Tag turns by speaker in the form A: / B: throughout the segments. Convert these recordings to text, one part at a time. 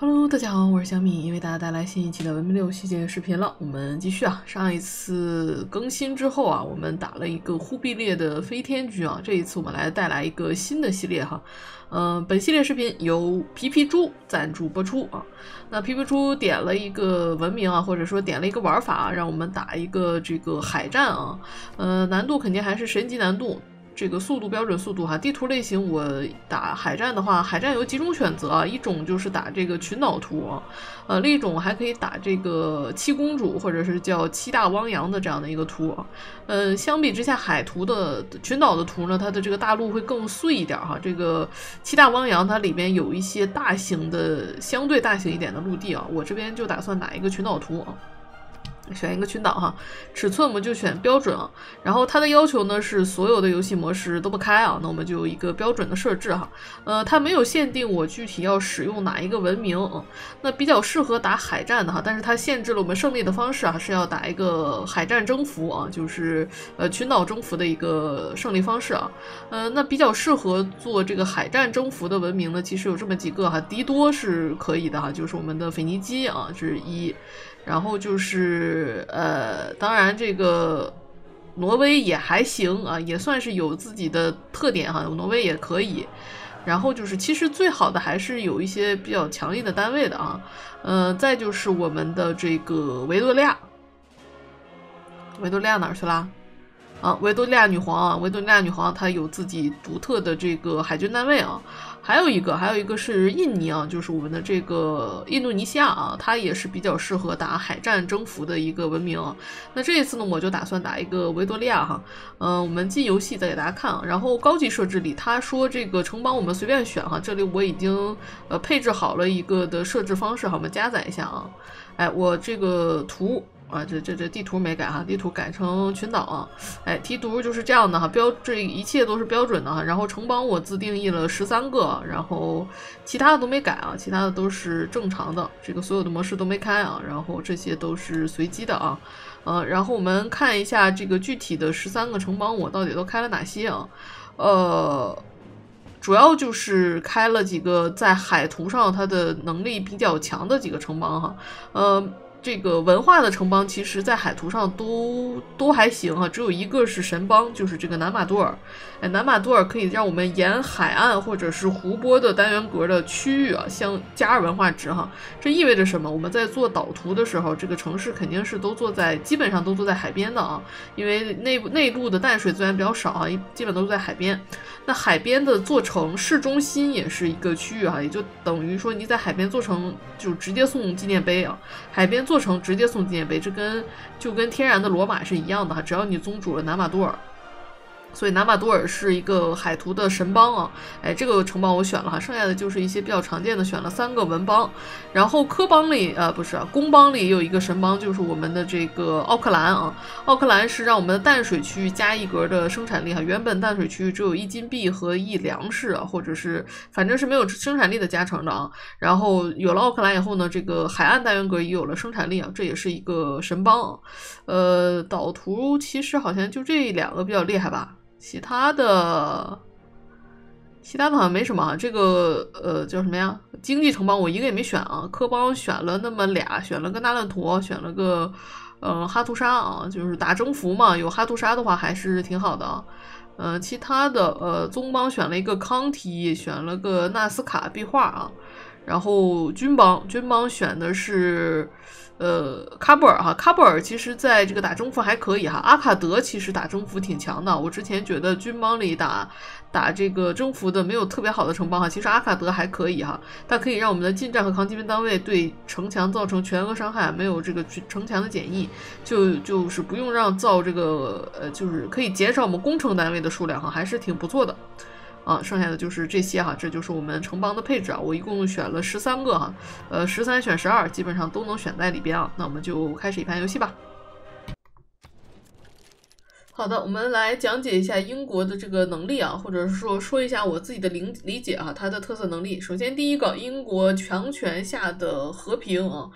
A: Hello，大家好，我是小米，为大家带来新一期的文明6细节视频了。我们继续啊，上一次更新之后啊，我们打了一个忽必烈的飞天局啊，这一次我们来带来一个新的系列哈。本系列视频由皮皮猪赞助播出啊。那皮皮猪点了一个文明啊，或者说点了一个玩法啊，让我们打一个这个海战啊。难度肯定还是神级难度。这个速度标准速度哈，地图类型我打海战的话，海战有几种选择啊，一种就是打这个群岛图啊，另一种还可以打这个七公主或者是叫七大汪洋的这样的一个图啊。相比之下，海图的群岛的图呢，它的这个大陆会更碎一点哈。这个七大汪洋它里边有一些大型的相对大型一点的陆地啊，我这边就打算打一个群岛图啊。选一个群岛哈，尺寸我们就选标准啊，然后它的要求呢是所有的游戏模式都不开啊，那我们就有一个标准的设置哈，它没有限定我具体要使用哪一个文明，那比较适合打海战的哈，但是它限制了我们胜利的方式啊，是要打一个海战征服啊，就是群岛征服的一个胜利方式啊，那比较适合做这个海战征服的文明呢，其实有这么几个哈，迪多是可以的哈，就是我们的腓尼基啊，这是一。然后就是当然这个挪威也还行啊，也算是有自己的特点哈，挪威也可以。然后就是其实最好的还是有一些比较强力的单位的啊，再就是我们的这个维多利亚哪儿去啦？啊，维多利亚女皇啊，维多利亚女皇她有自己独特的这个海军单位啊，还有一个是印尼啊，就是我们的这个印度尼西亚啊，它也是比较适合打海战征服的一个文明啊。那这一次呢，我就打算打一个维多利亚哈，我们进游戏再给大家看啊。然后高级设置里，他说这个城邦我们随便选哈，这里我已经配置好了一个的设置方式哈，我们加载一下啊。哎，我这个图。啊，这地图没改哈，地图改成群岛啊，哎，地图就是这样的哈，这一切都是标准的哈。然后城邦我自定义了13个，然后其他的都没改啊，其他的都是正常的，这个所有的模式都没开啊，然后这些都是随机的啊，然后我们看一下这个具体的13个城邦我到底都开了哪些啊，主要就是开了几个在海图上它的能力比较强的几个城邦哈，这个文化的城邦其实在海图上都还行啊，只有一个是神邦，就是这个南马多尔。哎，南马多尔可以让我们沿海岸或者是湖泊的单元格的区域啊，加2文化值哈。这意味着什么？我们在做导图的时候，这个城市肯定是基本上都坐在海边的啊，因为内陆的淡水资源比较少啊，基本都是在海边。那海边的做成市中心也是一个区域哈，也就等于说你在海边做成就直接送纪念碑啊，海边做成直接送纪念碑，这就跟天然的罗马是一样的哈，只要你宗主了南马多尔。所以南马多尔是一个海图的神邦啊，哎，这个城邦我选了哈，剩下的就是一些比较常见的，选了3个文邦，然后公邦里也有一个神邦，就是我们的这个奥克兰啊，奥克兰是让我们的淡水区加1格的生产力哈，原本淡水区只有1金币和1粮食啊，或者是反正是没有生产力的加成的啊，然后有了奥克兰以后呢，这个海岸单元格也有了生产力啊，这也是一个神邦啊，导图其实好像就这2个比较厉害吧。其他的好像没什么啊，这个叫什么呀？经济城邦我一个也没选啊，科邦选了那么俩，选了个纳兰陀，选了个哈图沙啊，就是打征服嘛，有哈图沙的话还是挺好的啊。其他的宗邦选了一个康提，选了个纳斯卡壁画啊，然后军邦选的是喀布尔哈，喀布尔其实在这个打征服还可以哈，阿卡德其实打征服挺强的，我之前觉得军邦里打这个征服的没有特别好的城邦哈，其实阿卡德还可以哈，它可以让我们的近战和抗击兵单位对城墙造成全额伤害，没有这个城墙的减役，就是不用让造这个就是可以减少我们攻城单位的数量哈，还是挺不错的。啊，剩下的就是这些哈，这就是我们城邦的配置啊。我一共选了13个哈，13选12，基本上都能选在里边啊。那我们就开始一盘游戏吧。好的，我们来讲解一下英国的这个能力啊，或者是说一下我自己的理解啊，它的特色能力。首先，第一个，英国强权下的和平啊，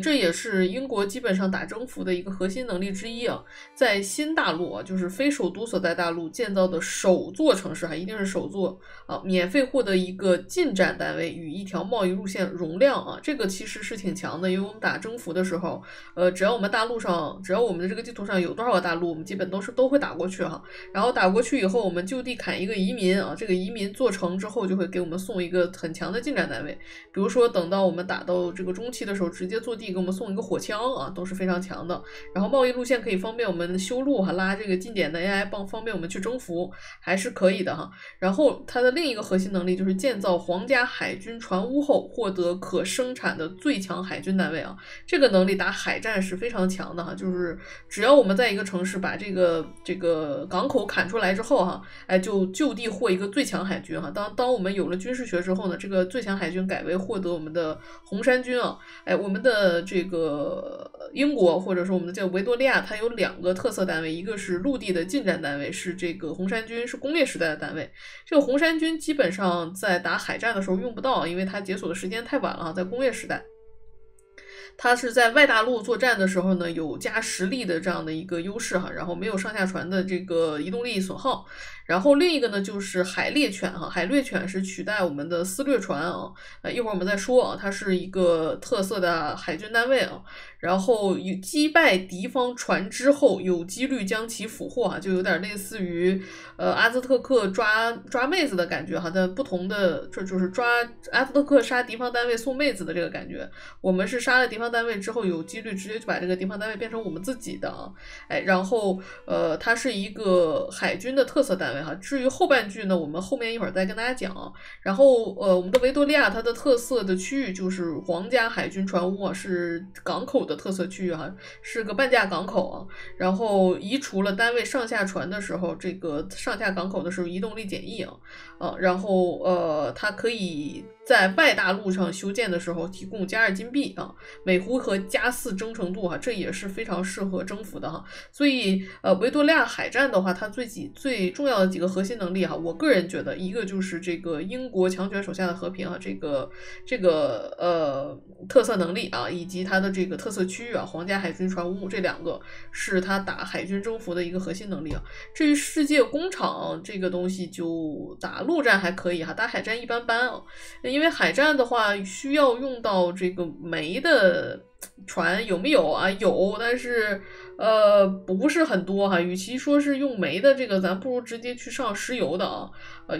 A: 这也是英国基本上打征服的一个核心能力之一啊。在新大陆啊，就是非首都所在大陆建造的首座城市，还一定是首座啊，免费获得一个进站单位与一条贸易路线容量啊，这个其实是挺强的，因为我们打征服的时候，只要我们的这个地图上有多少个大陆，我们基本都会打过去哈。然后打过去以后，我们就地砍一个移民啊，这个移民做成之后，就会给我们送一个很强的进站单位。比如说，等到我们打到这个中期的时候，直接坐地给我们送一个火枪啊，都是非常强的。然后贸易路线可以方便我们修路哈，拉这个近点的 AI 方便我们去征服，还是可以的哈。然后它的另一个核心能力就是建造皇家海军船坞后获得可生产的最强海军单位啊，这个能力打海战是非常强的哈，就是只要我们在一个城市把这个港口砍出来之后哈，就地获一个最强海军哈。当我们有了军事学之后呢，这个最强海军改为获得我们的红衫军啊，我们的这个英国或者说我们的叫维多利亚，它有2个特色单位，一个是陆地的近战单位，是这个红衫军，是工业时代的单位。这个红衫军基本上在打海战的时候用不到，因为它解锁的时间太晚了，在工业时代。它是在外大陆作战的时候呢，有加实力的这样的一个优势哈，然后没有上下船的这个移动力损耗。然后另一个呢就是海猎犬哈，海猎犬是取代我们的私掠船啊，一会儿我们再说啊，它是一个特色的海军单位啊。然后击败敌方船只后，有几率将其俘获哈，就有点类似于阿兹特克抓妹子的感觉哈，但不同的这就是抓阿兹特克杀敌方单位送妹子的这个感觉。我们是杀了敌方单位之后，有几率直接就把这个敌方单位变成我们自己的啊，然后它是一个海军的特色单位哈。至于后半句呢，我们后面一会儿再跟大家讲啊。然后我们的维多利亚它的特色的区域就是皇家海军船坞啊，是港口的特色区域哈，是个半价港口啊。然后移除了单位上下船的时候，这个上下港口的时候移动力减役啊，然后它可以在外大陆上修建的时候提供+2金币啊，每回合+4征程度哈，这也是非常适合征服的哈。所以维多利亚海战的话，它最重要的几个核心能力哈，我个人觉得一个就是这个英国强权手下的和平啊，这个特色能力啊，以及它的这个特色区域啊，皇家海军船坞，这2个是它打海军征服的一个核心能力啊。至于世界工厂这个东西，就打陆战还可以哈，打海战一般般啊。因为海战的话需要用到这个煤的船有没有啊？有，但是不是很多哈。与其说是用煤的这个，咱不如直接去上石油的啊。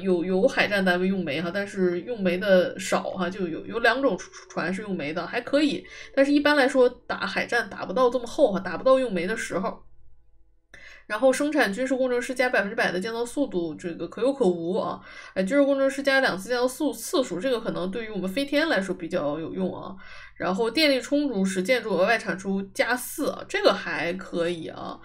A: 有海战单位用煤哈，但是用煤的少哈，就有2种船是用煤的，还可以。但是一般来说打海战打不到这么厚哈，打不到用煤的时候。然后生产军事工程师加100%的建造速度，这个可有可无啊。军事工程师加2次建造次数，这个可能对于我们飞天来说比较有用啊。然后电力充足使建筑额外产出+4啊，这个还可以啊。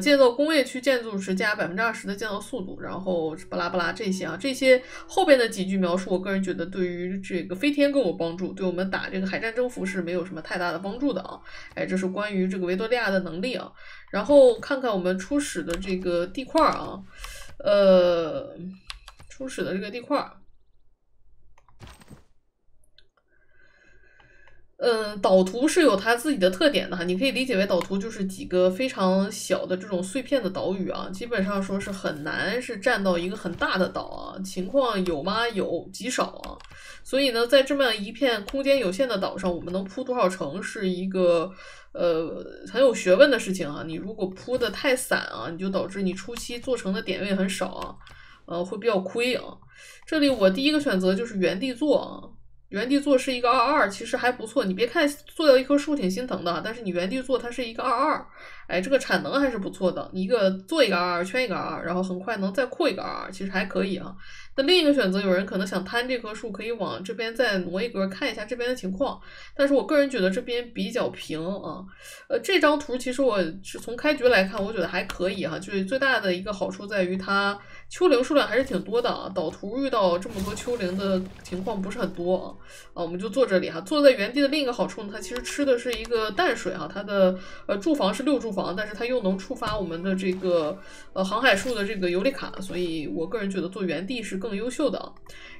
A: 建造工业区建筑时加20%的建造速度，然后巴拉巴拉这些啊，这些后边的几句描述，我个人觉得对于这个飞天更有帮助，对我们打这个海战征服是没有什么太大的帮助的啊。这是关于这个维多利亚的能力啊。然后看看我们初始的这个地块啊，初始的这个地块。岛图是有它自己的特点的哈，你可以理解为岛图就是几个非常小的这种碎片的岛屿啊，基本上说是很难是占到一个很大的岛啊，情况有吗？有，极少啊。所以呢，在这么一片空间有限的岛上，我们能铺多少城是一个很有学问的事情啊。你如果铺的太散啊，你就导致你初期做成的点位很少啊，会比较亏啊。这里我第一个选择就是原地做啊。原地做是一个22，其实还不错。你别看做掉一棵树挺心疼的，但是你原地做它是一个22，这个产能还是不错的。你做一个22，圈一个22，然后很快能再扩一个22，其实还可以啊。那另一个选择，有人可能想贪这棵树，可以往这边再挪一格看一下这边的情况。但是我个人觉得这边比较平啊。这张图其实我是从开局来看，我觉得还可以哈。就是最大的一个好处在于它丘陵数量还是挺多的啊。导图遇到这么多丘陵的情况不是很多啊。我们就坐这里哈。坐在原地的另一个好处呢，它其实吃的是一个淡水哈。它的住房是6住房，但是它又能触发我们的这个航海术的这个尤里卡，所以我个人觉得坐原地是更优秀的啊。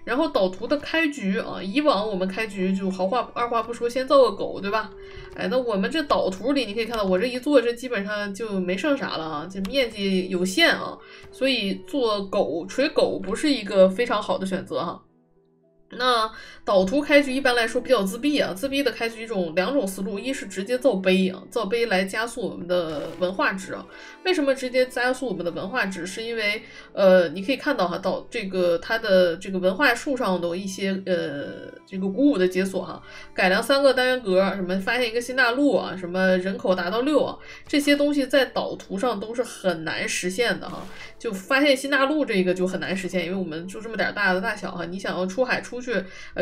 A: 然后导图的开局啊，以往我们开局就二话不说先造个狗，对吧？哎，那我们这导图里你可以看到，我这一做，这基本上就没剩啥了啊，这面积有限啊，所以做锤狗不是一个非常好的选择哈。那导图开局一般来说比较自闭啊，自闭的开局两种思路，一是直接造碑啊，造碑来加速我们的文化值啊。为什么直接加速我们的文化值？是因为你可以看到哈，到这个它的这个文化树上的一些这个鼓舞的解锁哈，改良3个单元格，什么发现一个新大陆啊，什么人口达到6啊，这些东西在导图上都是很难实现的哈。就发现新大陆这个就很难实现，因为我们就这么点大的大小哈，你想要出海出去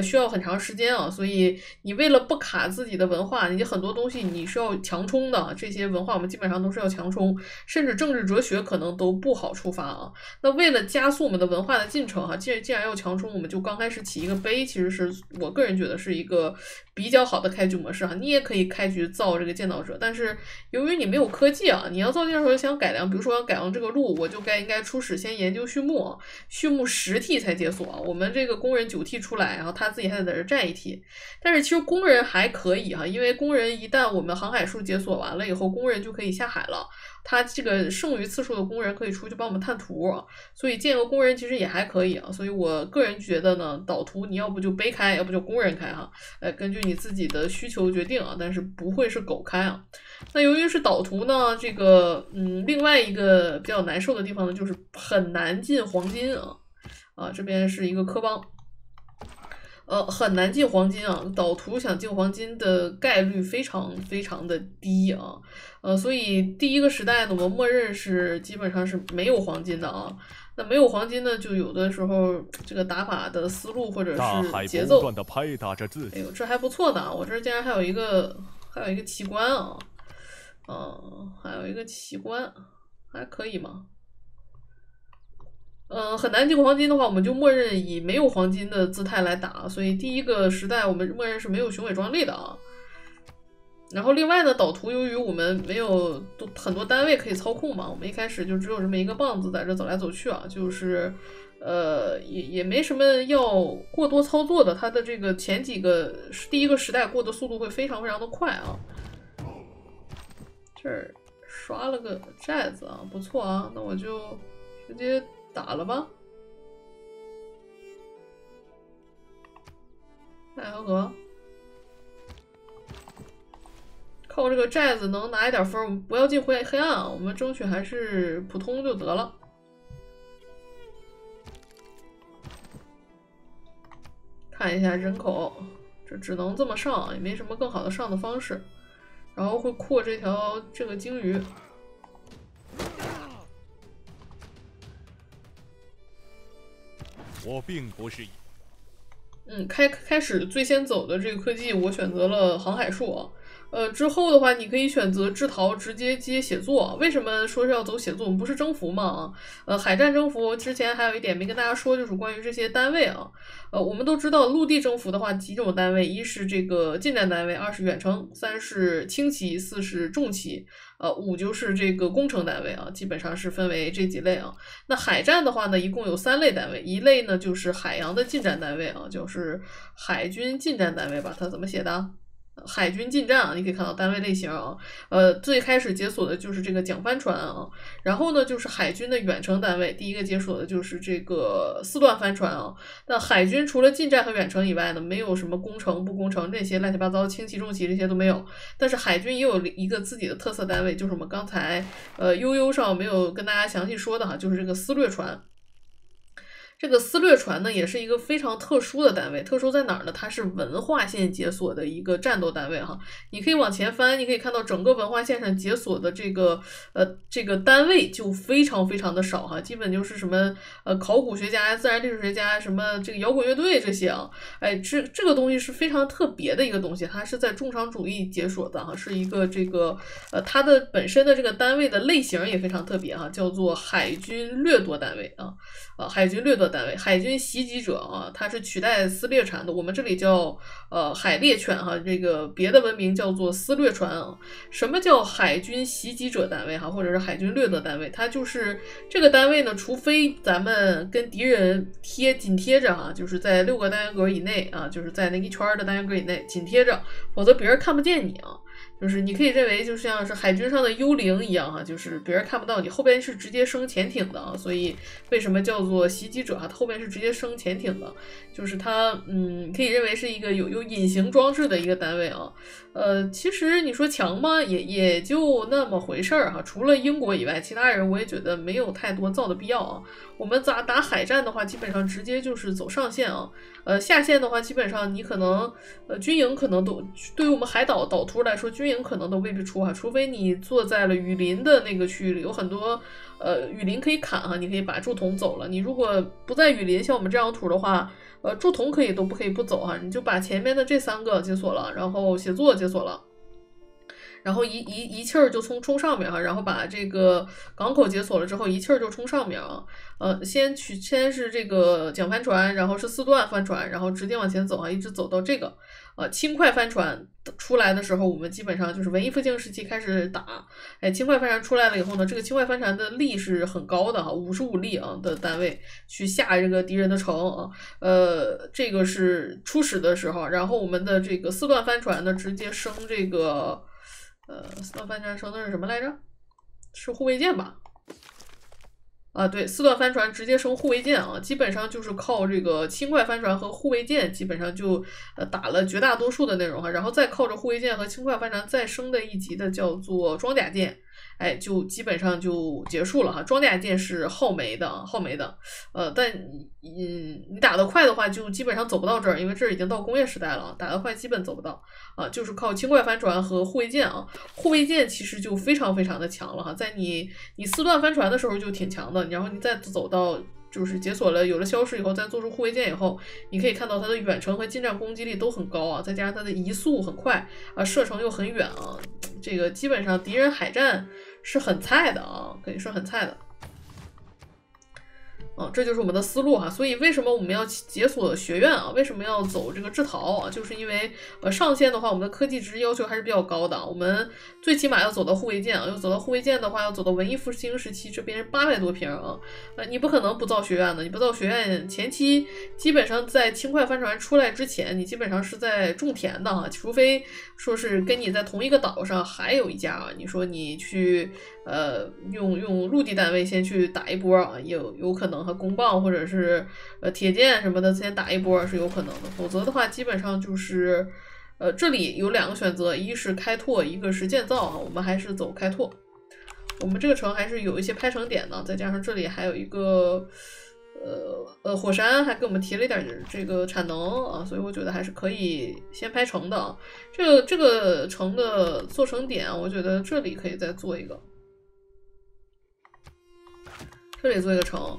A: 需要很长时间啊，所以你为了不卡自己的文化，你很多东西你是要强冲的，这些文化我们基本上都是要强冲，甚至政治哲学可能都不好触发啊。那为了加速我们的文化的进程哈，既然要强冲，我们就刚开始起一个碑，其实是我个人觉得是一个比较好的开局模式哈。你也可以开局造这个建造者，但是由于你没有科技啊，你要造建造者想改良，比如说要改良这个路，我就应该初始先研究畜牧啊，畜牧10T 才解锁啊，我们这个工人9T 出来，然后他自己还得在这占1T，但是其实工人还可以哈，因为工人一旦我们航海术解锁完了以后，工人就可以下海了。他这个剩余次数的工人可以出去帮我们探图，所以建个工人其实也还可以啊。所以我个人觉得呢，导图你要不就碑开，要不就工人开哈，根据你自己的需求决定啊，但是不会是狗开啊。那由于是导图呢，这个另外一个比较难受的地方呢，就是很难进黄金啊，这边是一个科邦。很难进黄金啊，导图想进黄金的概率非常非常的低啊，所以第一个时代呢，我们默认是基本上是没有黄金的啊。那没有黄金呢，就有的时候这个打法的思路或者是节奏，哎呦，这还不错的啊，我这竟然还有一个奇观啊，还有一个奇观，还可以吗？很难进黄金的话，我们就默认以没有黄金的姿态来打，所以第一个时代我们默认是没有雄伟壮丽的啊。然后另外呢，导图由于我们没有很多单位可以操控嘛，我们一开始就只有这么一个棒子在这走来走去啊，就是也没什么要过多操作的，它的这个第一个时代过的速度会非常非常的快啊。这儿刷了个寨子啊，不错啊，那我就直接打了吧，奈何靠这个寨子能拿一点分，我们不要进黑暗啊，我们争取还是普通就得了。看一下人口，这只能这么上，也没什么更好的上的方式。然后会扩这个鲸鱼。
B: 我并不是。
A: 开始最先走的这个科技，我选择了航海术啊。之后的话，你可以选择制陶，直接接写作。为什么说是要走写作？我们不是征服吗？海战征服之前还有一点没跟大家说，就是关于这些单位啊。我们都知道陆地征服的话几种单位，一是这个近战单位，二是远程，三是轻骑，四是重骑，五就是这个工程单位啊，基本上是分为这几类啊。那海战的话呢，一共有3类单位，一类呢就是海洋的近战单位啊，就是海军近战单位吧，它怎么写的？海军近战啊，你可以看到单位类型啊，最开始解锁的就是这个桨帆船啊，然后呢就是海军的远程单位，第一个解锁的就是这个4段帆船啊。那海军除了近战和远程以外呢，没有什么攻城不攻城这些乱七八糟轻骑重骑这些都没有，但是海军也有一个自己的特色单位，就是我们刚才悠悠上没有跟大家详细说的哈，就是这个私掠船。这个私掠船呢，也是一个非常特殊的单位。特殊在哪儿呢？它是文化线解锁的一个战斗单位哈。你可以往前翻，你可以看到整个文化线上解锁的这个单位就非常非常的少哈，基本就是什么考古学家、自然历史学家、什么这个摇滚乐队这些啊。哎，这个东西是非常特别的一个东西，它是在重商主义解锁的哈，是一个它的本身的这个单位的类型也非常特别哈，叫做海军掠夺单位啊。海军掠夺单位，海军袭击者啊，它是取代私掠船的。我们这里叫海猎犬哈，这个别的文明叫做私掠船啊。什么叫海军袭击者单位哈，或者是海军掠夺单位？它就是这个单位呢，除非咱们跟敌人紧贴着哈，就是在6个单元格以内啊，就是在那一圈的单元格以内紧贴着，否则别人看不见你啊。就是你可以认为就像是海军上的幽灵一样哈，就是别人看不到你，后边是直接升潜艇的啊，所以为什么叫做袭击者哈？它后边是直接升潜艇的，就是它可以认为是一个有隐形装置的一个单位啊。其实你说强吗？也就那么回事儿哈。除了英国以外，其他人我也觉得没有太多造的必要啊。我们打海战的话，基本上直接就是走上线啊。下线的话，基本上你可能军营可能都对于我们海岛岛图来说，军营可能都未必出哈，除非你坐在了雨林的那个区域里，有很多雨林可以砍哈，你可以把蛀虫走了。你如果不在雨林，像我们这张图的话，蛀虫不可以不走哈，你就把前面的这3个解锁了，然后写作解锁了。然后一气儿就冲上面哈，然后把这个港口解锁了之后，一气儿就冲上面啊。先是这个桨帆船，然后是4段帆船，然后直接往前走啊，一直走到这个轻快帆船出来的时候，我们基本上就是文艺复兴时期开始打。哎，轻快帆船出来了以后呢，这个轻快帆船的力是很高的哈，55力啊的单位去下这个敌人的城啊。这个是初始的时候，然后我们的这个4段帆船呢，直接升这个。4段帆船升的是什么来着？是护卫舰吧？啊，对，4段帆船直接升护卫舰啊，基本上就是靠这个轻快帆船和护卫舰，基本上就打了绝大多数的内容哈，然后再靠着护卫舰和轻快帆船再升的一级的叫做装甲舰。哎，就基本上就结束了哈。装甲舰是耗煤的，但你打得快的话，就基本上走不到这儿，因为这儿已经到工业时代了，打得快基本走不到啊，就是靠轻快帆船和护卫舰啊。护卫舰其实就非常非常的强了哈，在你4段帆船的时候就挺强的，然后你再走到。就是解锁了有了消失以后，再做出护卫舰以后，你可以看到它的远程和近战攻击力都很高啊，再加上它的移速很快啊，射程又很远啊，这个基本上敌人海战是很菜的啊，可以说很菜的。这就是我们的思路哈，所以为什么我们要解锁学院啊？为什么要走这个制陶啊？就是因为上线的话，我们的科技值要求还是比较高的，我们最起码要走到护卫舰啊，要走到护卫舰的话，要走到文艺复兴时期，这边800多瓶啊，你不可能不造学院的，你不造学院，前期基本上在轻快帆船出来之前，你基本上是在种田的哈，除非说是跟你在同一个岛上还有一家啊，你说你去用陆地单位先去打一波啊，有可能。弓棒或者是铁剑什么的，先打一波是有可能的，否则的话基本上就是这里有2个选择，一是开拓，一个是建造啊，我们还是走开拓。我们这个城还是有一些拍成点的，再加上这里还有一个火山还给我们提了一点这个产能啊，所以我觉得还是可以先拍成的啊。这个城的做成点，我觉得这里可以再做一个，这里做一个城。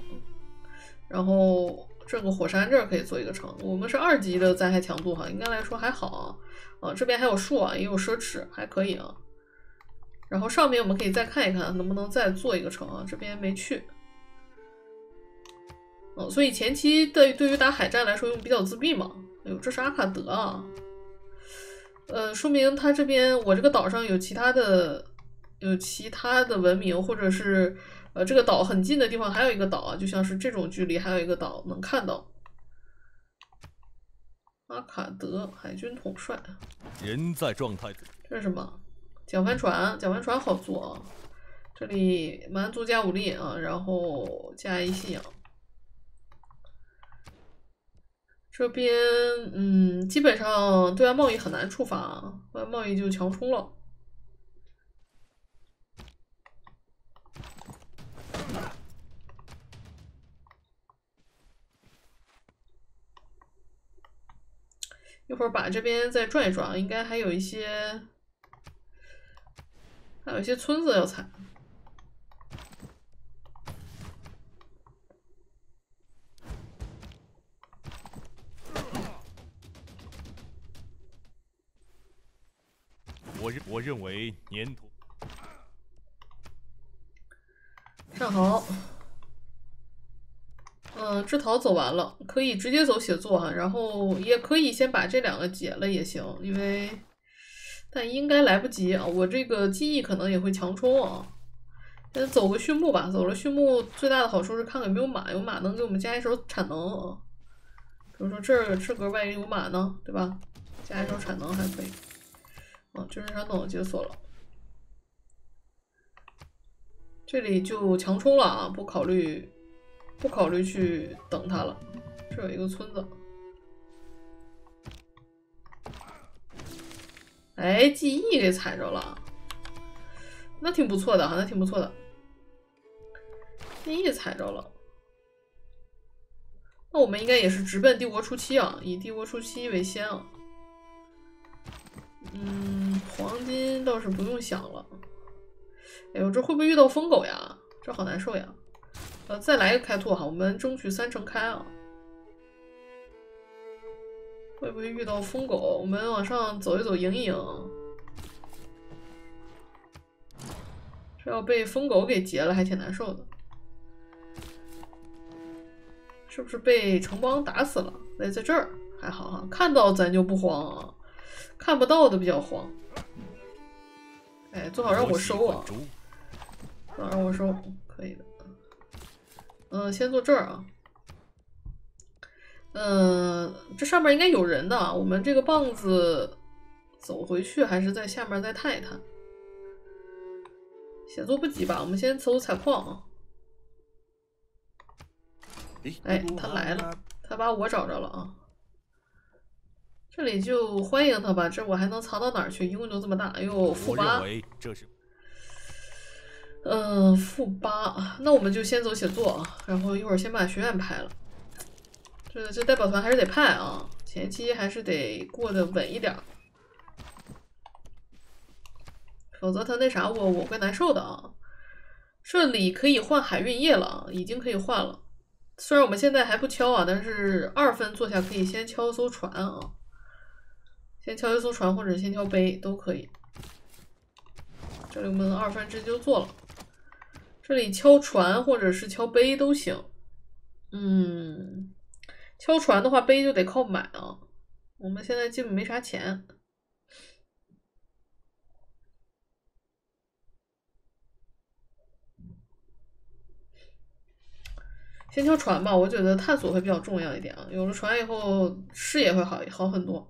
A: 然后这个火山这儿可以做一个城，我们是2级的灾害强度哈，应该来说还好啊。这边还有树啊，也有奢侈，还可以啊。然后上面我们可以再看一看能不能再做一个城啊，这边没去。所以前期对于打海战来说用比较自闭嘛。哎呦，这是阿卡德啊，说明他这边我这个岛上有其他的文明，或者是。这个岛很近的地方还有一个岛啊，就像是这种距离还有一个岛能看到。阿卡德海军统帅，
B: 人在状态。
A: 这是什么？桨帆船，桨帆船好做啊。这里蛮族加武力啊，然后加一信仰。这边基本上对外贸易很难触发，对外贸易就强冲了。一会儿把这边再转一转，应该还有一些村子要采。
B: 我认为粘土。
A: 上好。制陶走完了，可以直接走写作啊，然后也可以先把这2个解了也行，因为但应该来不及啊，我这个记忆可能也会强冲啊。先走个畜牧吧，走了畜牧最大的好处是看看有没有马，有马能给我们加一手产能啊。比如说这格万一有马呢，对吧？加一手产能还可以。军事传统解锁了，这里就强冲了啊，不考虑去等他了。这有一个村子，哎，记忆给踩着了，那挺不错的哈，那挺不错的。记忆踩着了，那我们应该也是直奔帝国初期啊，以帝国初期为先啊。黄金倒是不用想了。哎呦，这会不会遇到疯狗呀？这好难受呀。再来一个开拓哈，我们争取3成开啊。会不会遇到疯狗？我们往上走一走，赢一赢。这要被疯狗给劫了，还挺难受的。是不是被城邦打死了？哎，在这儿还好哈，看到咱就不慌啊，看不到的比较慌。哎，最好让我收啊！最好让我收，可以的。先做这儿啊。这上面应该有人的啊，我们这个棒子走回去，还是在下面再探一探。写作不急吧，我们先走采矿啊。哎，他来了，他把我找着了啊。这里就欢迎他吧，这我还能藏到哪儿去？一共就这么大。哎呦，负8。负8，那我们就先走写作啊，然后一会儿先把学院拍了。这代表团还是得派啊，前期还是得过得稳一点，否则他那啥我会难受的啊。这里可以换海运业了啊，已经可以换了。虽然我们现在还不敲啊，但是2分做下可以先敲一艘船啊，先敲一艘船或者先敲碑都可以。这里我们2分直接就做了，这里敲船或者是敲碑都行。敲船的话，碑就得靠买啊。我们现在基本没啥钱。先敲船吧，我觉得探索会比较重要一点啊。有了船以后，视野会好很多。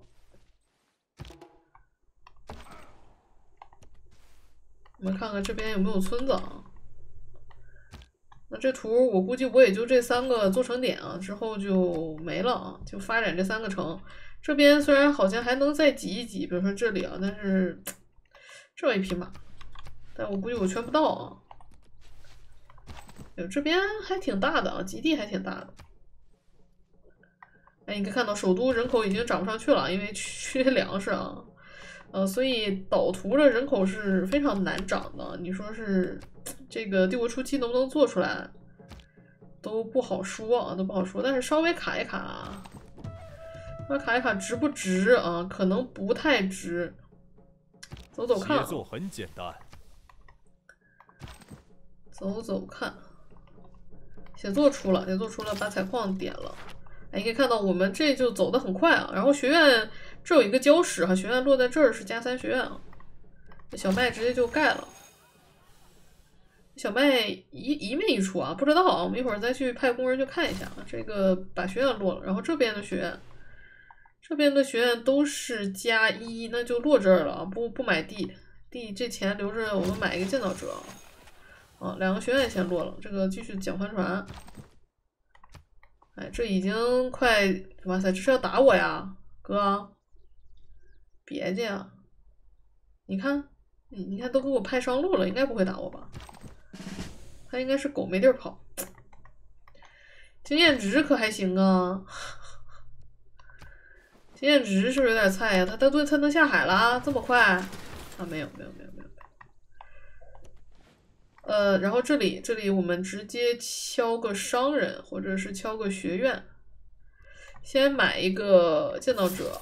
A: 我们看看这边有没有村子啊。那这图我估计我也就这3个做成点啊，之后就没了啊，就发展这3个城。这边虽然好像还能再挤一挤，比如说这里啊，但是这一匹马，但我估计我圈不到啊。这边还挺大的啊，基地还挺大的。哎，你可以看到首都人口已经涨不上去了，因为缺粮食啊。所以导图的人口是非常难涨的。你说是这个帝国初期能不能做出来，都不好说啊，都不好说。但是稍微卡一卡，卡一卡值不值啊？可能不太值。走走看。
B: 写作很简单。
A: 走走看。写作出了，把采矿点了。哎，你可以看到我们这就走得很快啊。然后学院这有一个礁石哈，学院落在这儿是加3学院啊。小麦直接就盖了。小麦一面一出啊，不知道啊，我们一会儿再去派工人去看一下啊。这个把学院落了，然后这边的学院都是加1，那就落这儿了啊。不买地这钱留着我们买一个建造者啊。2个学院先落了，这个继续讲帆船。哎，这已经快，哇塞，这是要打我呀，哥！别介啊！你看，你看都给我派上路了，应该不会打我吧？他应该是狗没地儿跑。经验值可还行啊，经验值是不是有点菜呀？他能下海了？这么快？啊，没有。然后这里我们直接敲个商人，或者是敲个学院。先买一个建造者，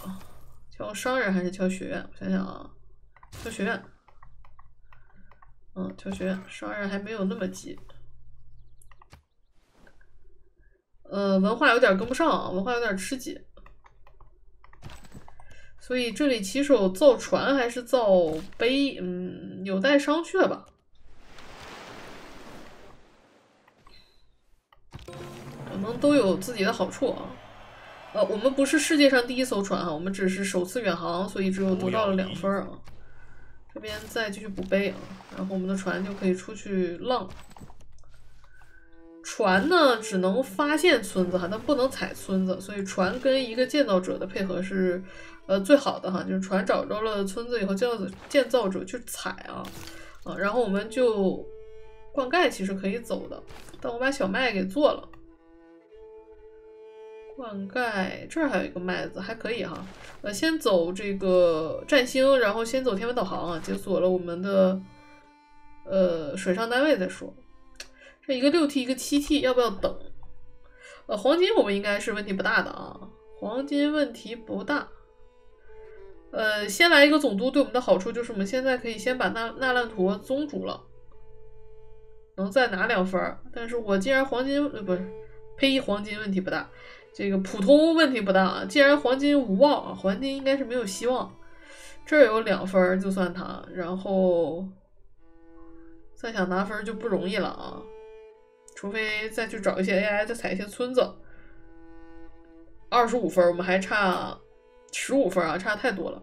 A: 敲商人还是敲学院？我想想啊，敲学院。敲学院，商人还没有那么急。文化有点跟不上，文化有点吃紧。所以这里骑手造船还是造碑，有待商榷吧。可能都有自己的好处啊。我们不是世界上第一艘船哈，我们只是首次远航，所以只有得到了2分啊。这边再继续补碑啊，然后我们的船就可以出去浪。船呢只能发现村子哈，但不能踩村子，所以船跟一个建造者的配合是最好的哈，就是船找着了村子以后，建造者去踩啊，然后我们就灌溉其实可以走的，但我把小麦给做了。灌溉这儿还有一个麦子，还可以哈。先走这个占星，然后先走天文导航啊，解锁了我们的水上单位再说。这一个6T 一个7T，要不要等？黄金我们应该是问题不大的啊，黄金问题不大。先来一个总督对我们的好处就是我们现在可以先把纳兰陀宗主了，能再拿2分。但是我既然黄金不是呸，黄金问题不大。这个普通问题不大啊，既然黄金无望啊，黄金应该是没有希望。这儿有2分就算他，然后再想拿分就不容易了啊，除非再去找一些 AI 再采一些村子。25分，我们还差15分啊，差太多了。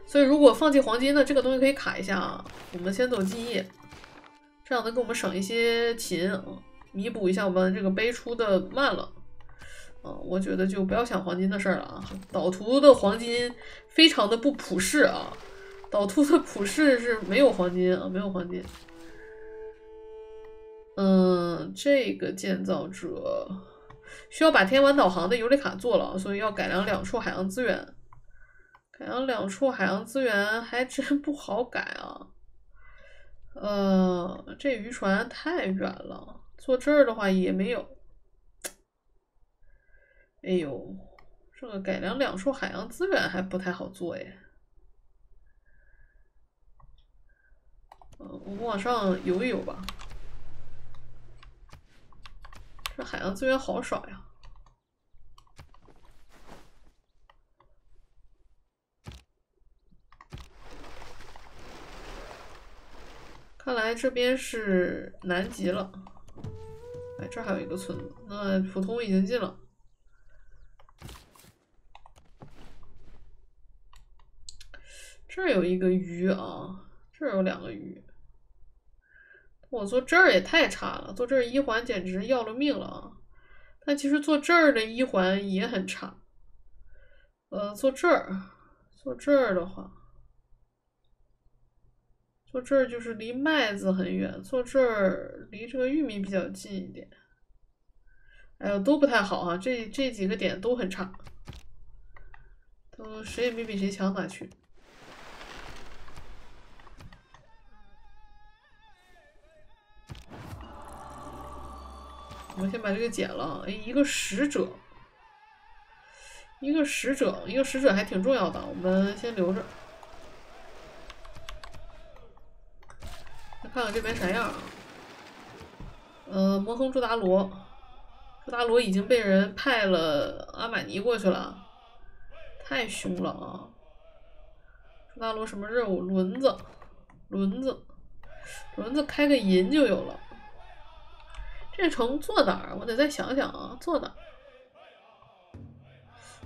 A: 所以如果放弃黄金呢，这个东西可以卡一下啊，我们先走记忆，这样能给我们省一些勤啊。弥补一下我们这个碑出的慢了，我觉得就不要想黄金的事儿了啊。导图的黄金非常的不普世啊，导图的普世是没有黄金啊，没有黄金。这个建造者需要把天文导航的尤里卡做了，所以要改良2处海洋资源。改良2处海洋资源还真不好改啊。这渔船太远了。做这儿的话也没有，哎呦，这个改良2处海洋资源还不太好做耶。我们往上游一游吧。这海洋资源好少呀。看来这边是南极了。这还有一个村子，那普通已经进了。这儿有一个鱼啊，这儿有2个鱼。我做这儿也太差了，做这儿1环简直要了命了啊！但其实做这儿的1环也很差。做这儿的话，做这儿就是离麦子很远，做这儿离这个玉米比较近一点。哎呦，都不太好哈，这几个点都很差，都谁也没比谁强哪去。我们先把这个剪了，一个使者还挺重要的，我们先留着。再看看这边啥样啊？魔성朱达罗。朱达罗已经被人派了阿玛尼过去了，太凶了啊！朱达罗什么任务？轮子开个银就有了。这城做哪儿？我得再想想啊，做哪儿？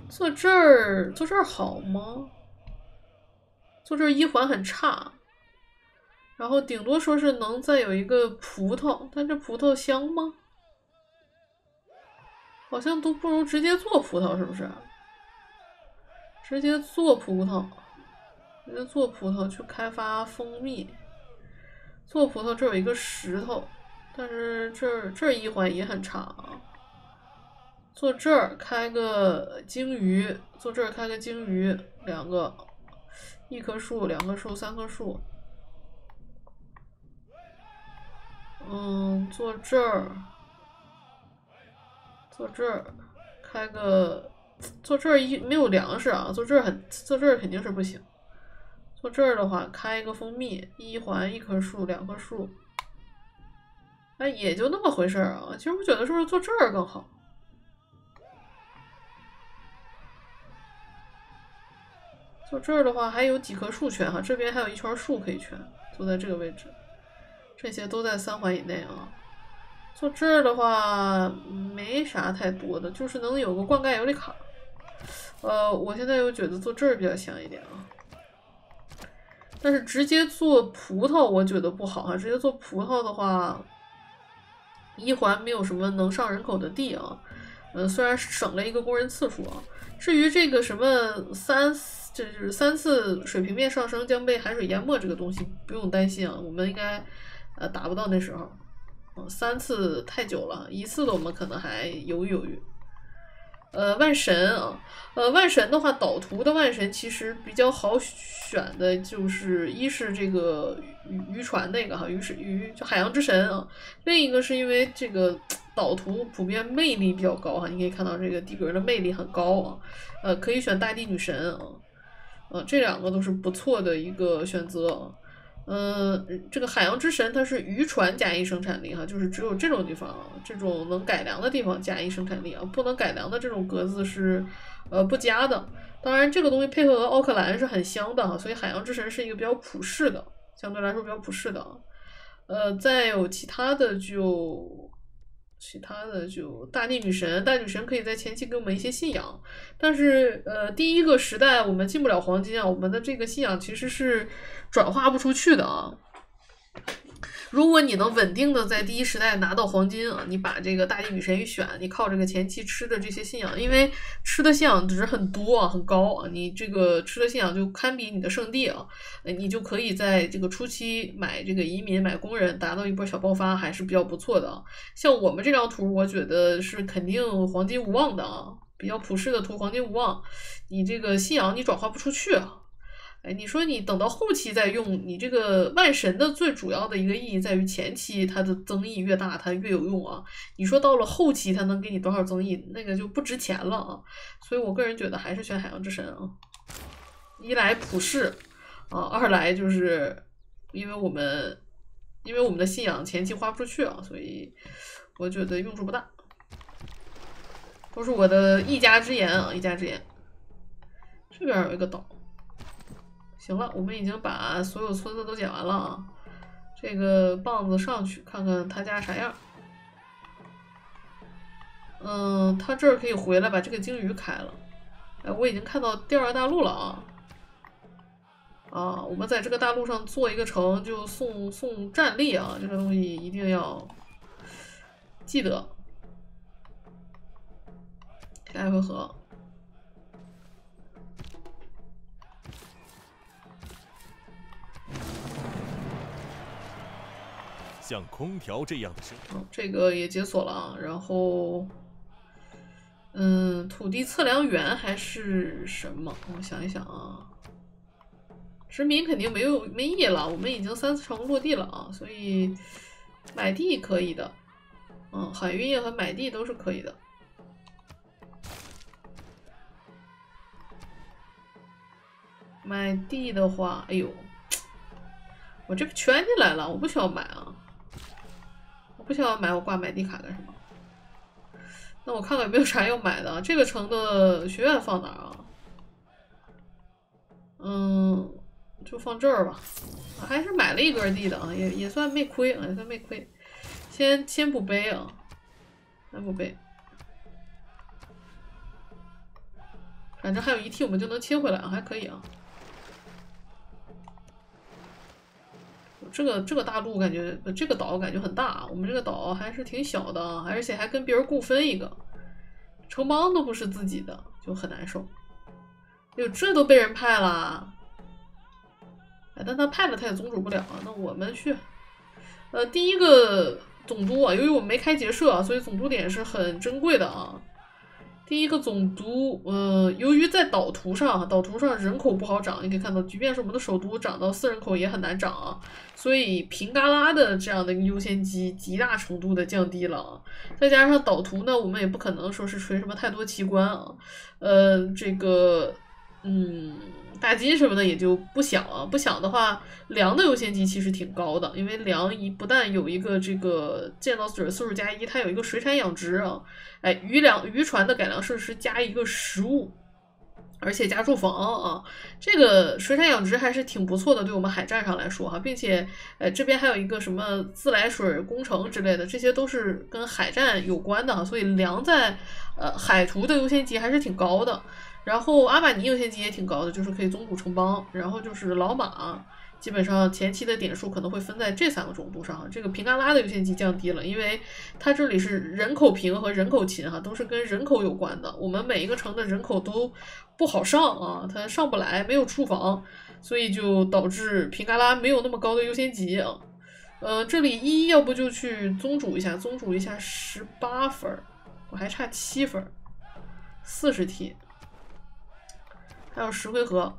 A: 做这儿好吗？做这儿1环很差，然后顶多说是能再有一个葡萄，但这葡萄香吗？好像都不如直接做葡萄，是不是？直接做葡萄去开发蜂蜜。做葡萄这有一个石头，但是这1环也很差啊。坐这儿开个鲸鱼，坐这儿开个鲸鱼，2个，1棵树，2棵树，3棵树。坐这儿开个，坐这儿没有粮食啊，坐这儿肯定是不行。坐这儿的话，开一个蜂蜜，1环，1棵树，2棵树。哎，也就那么回事啊。其实我觉得是不是坐这儿更好？坐这儿的话还有几棵树圈哈，这边还有一圈树可以圈，坐在这个位置，这些都在3环以内啊。坐这儿的话没啥太多的，就是能有个灌溉有利卡。我现在又觉得坐这儿比较香一点啊。但是直接做葡萄我觉得不好啊，直接做葡萄的话，1环没有什么能上人口的地啊。虽然省了一个工人次数啊。至于这个什么这就是3次水平面上升将被海水淹没这个东西不用担心啊，我们应该达不到那时候。3次太久了，1次的我们可能还犹豫。万神啊，万神的话，导图的万神其实比较好选的，就是一是这个渔船那个哈，就海洋之神啊，另一个是因为这个导图普遍魅力比较高哈，你可以看到这个地格的魅力很高啊，可以选大地女神啊，这2个都是不错的一个选择啊。这个海洋之神它是渔船加1生产力哈，就是只有这种地方这种能改良的地方加1生产力啊，不能改良的这种格子是不加的。当然这个东西配合奥克兰是很香的哈，所以海洋之神是一个比较普适的，相对来说比较普适的。再有其他的就大地女神，大地女神可以在前期给我们一些信仰，但是第一个时代我们进不了黄金啊，我们的这个信仰其实是转化不出去的啊。如果你能稳定的在第1时代拿到黄金啊，你把这个大地女神一选，你靠这个前期吃的这些信仰，因为吃的信仰值很多啊，很高啊，你这个吃的信仰就堪比你的圣地啊，你就可以在这个初期买这个移民买工人，达到一波小爆发，还是比较不错的啊。像我们这张图，我觉得是肯定黄金无望的啊，比较普世的图黄金无望，你这个信仰你转化不出去啊。你说你等到后期再用，你这个万神的最主要的一个意义在于前期它的增益越大它越有用啊，你说到了后期它能给你多少增益，那个就不值钱了啊。所以我个人觉得还是选海洋之神啊，一来普世啊，二来就是因为我们的信仰前期花不出去啊，所以我觉得用处不大，都是我的一家之言啊，一家之言。这边有一个岛。行了，我们已经把所有村子都捡完了啊。这个棒子上去看看他家啥样。他这儿可以回来把这个鲸鱼开了。我已经看到第2个大陆了啊。我们在这个大陆上做一个城就送战力啊，这个东西一定要记得。下一回合。
B: 像空调这样的生物，
A: 这个也解锁了啊。然后，土地测量员还是什么？我想一想啊，殖民肯定没意义了，我们已经3次成功落地了啊，所以买地可以的，海运业和买地都是可以的。买地的话，哎呦，我这个圈进来了，我不需要买啊。不需要买，我挂买地卡干什么？那我看看有没有啥要买的。这个城的学院放哪儿啊？就放这儿吧。还是买了1格地的啊，也算没亏啊，也算没亏。先补碑啊，先补碑。反正还有1T，我们就能切回来啊，还可以啊。这个大陆感觉这个岛感觉很大，我们这个岛还是挺小的，而且还跟别人共分一个城邦都不是自己的，就很难受。哟，这都被人派了，但他派了他也宗主不了啊。那我们去，第1个总督啊，由于我们没开结社啊，所以总督点是很珍贵的啊。第一个总督，由于在岛图上人口不好涨，你可以看到，即便是我们的首都涨到4人口也很难涨啊，所以平嘎拉的这样的一个优先级极大程度的降低了啊。再加上岛图呢，我们也不可能说是锤什么太多奇观啊，这个，大金什么的也就不想啊，不想的话，粮的优先级其实挺高的，因为粮不但有一个这个建造者次数+1，它有一个水产养殖啊，哎，渔船的改良设施加一个食物，而且加住房啊，这个水产养殖还是挺不错的，对我们海战上来说哈，并且这边还有一个什么自来水工程之类的，这些都是跟海战有关的哈，所以粮在海图的优先级还是挺高的。然后阿玛尼优先级也挺高的，就是可以宗主城邦，然后就是老马，基本上前期的点数可能会分在这3个总督上。这个平嘎拉的优先级降低了，因为它这里是人口平和人口勤哈，都是跟人口有关的。我们每一个城的人口都不好上啊，它上不来，没有住房，所以就导致平嘎拉没有那么高的优先级啊。这里要不就去宗主一下18分，我还差7分，40T。还有10回合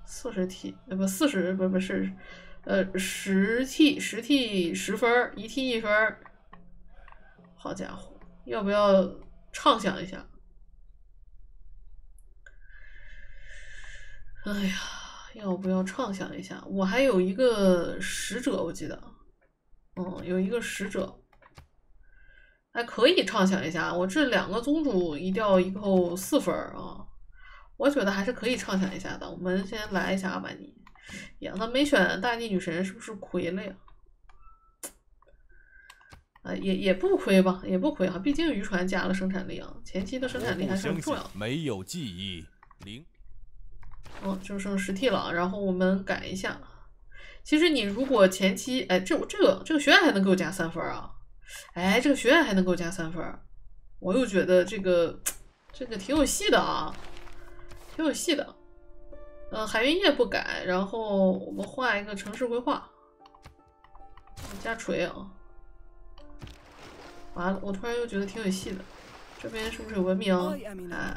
A: ，40T，不40不是，10T 10分，1T 1分，好家伙，要不要畅想一下？哎呀，要不要畅想一下？我还有一个使者，我记得，有一个使者，还可以畅想一下。我这2个宗主一掉一扣4分啊。我觉得还是可以畅想一下的。我们先来一下阿玛尼，呀，他没选大地女神，是不是亏了呀？也不亏吧，也不亏哈，毕竟渔船加了生产力啊，前期的生产力还是很重要的。
B: 没有记忆0，
A: 就剩10T了，然后我们改一下。其实你如果前期，哎，这个学院还能给我加3分啊？哎，这个学院还能给我加3分，我又觉得这个挺有戏的啊。挺有戏的，海运业不改，然后我们画一个城市规划，加锤啊，完了，我突然又觉得挺有戏的，这边是不是有文明？哎，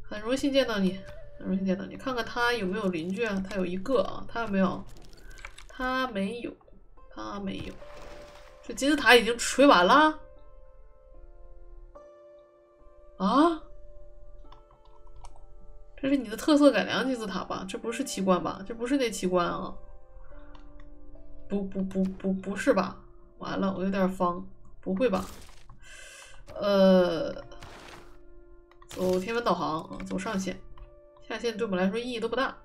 A: 很荣幸见到你，很荣幸见到你，看看他有没有邻居啊？他有一个啊，他有没有？他没有，他没有，这金字塔已经锤完了啊？这是你的特色改良金字塔吧？这不是奇观吧？这不是那奇观啊！不是吧？完了，我有点慌，不会吧？走天文导航啊，走上线，下线对我们来说意义都不大。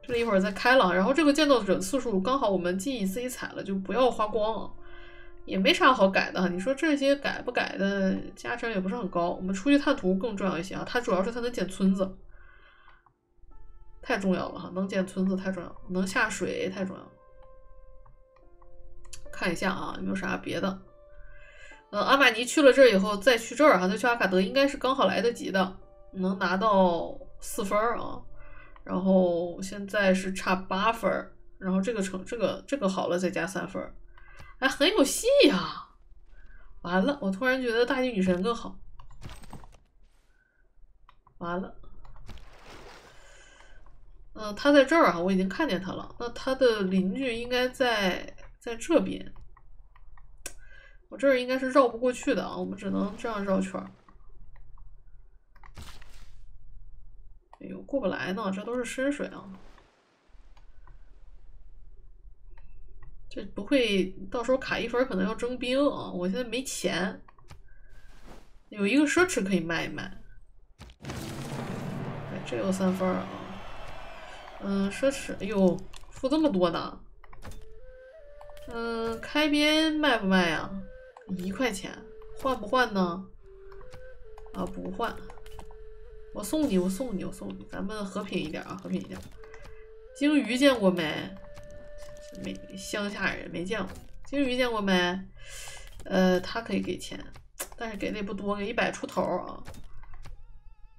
A: 这里一会儿再开了，然后这个建造者次数刚好我们记忆自己踩了，就不要花光啊。也没啥好改的，你说这些改不改的加成也不是很高。我们出去探图更重要一些啊，它主要是它能建村子。太重要了哈，能建村子太重要了，能下水太重要了。看一下啊，有没有啥别的？阿玛尼去了这儿以后再去这儿哈，再去阿卡德应该是刚好来得及的，能拿到4分啊。然后现在是差8分，然后这个好了再加3分，哎，很有戏呀！完了，我突然觉得大地女神更好。完了。他在这儿啊，我已经看见他了。那他的邻居应该在这边，我这儿应该是绕不过去的啊，我们只能这样绕圈。哎呦，过不来呢，这都是深水啊。这不会到时候卡1分，可能要征兵啊！我现在没钱，有一个奢侈可以卖一卖。哎，这有3分啊。奢侈，哎呦，付这么多呢。开边卖不卖呀？1块钱，换不换呢？啊，不换。我送你，咱们和平一点啊，和平一点。鲸鱼见过没？没，乡下人没见过。鲸鱼见过没？他可以给钱，但是给的也不多，给100出头啊。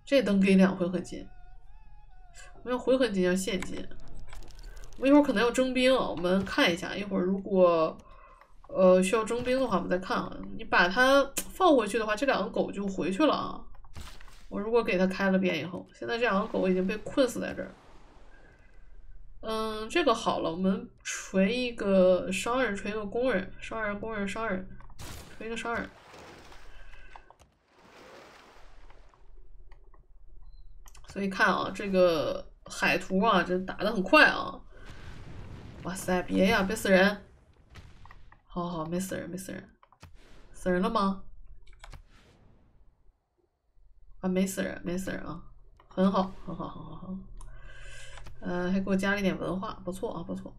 A: 这能给2回合金。我要回合金，要现金。我们一会儿可能要征兵啊，我们看一下。一会儿如果需要征兵的话，我们再看啊。你把它放回去的话，这2个狗就回去了啊。我如果给他开了边以后，现在这两个狗已经被困死在这儿。这个好了，我们锤一个商人，锤一个工人，商人，工人，商人，锤一个商人。所以看啊，这个海图啊，这打得很快啊！哇塞，别呀，别死人！好好，没死人，没死人，死人了吗？啊，没死人，没死人啊，很好，很好，很好，很好。还给我加了一点文化，不错啊，不错。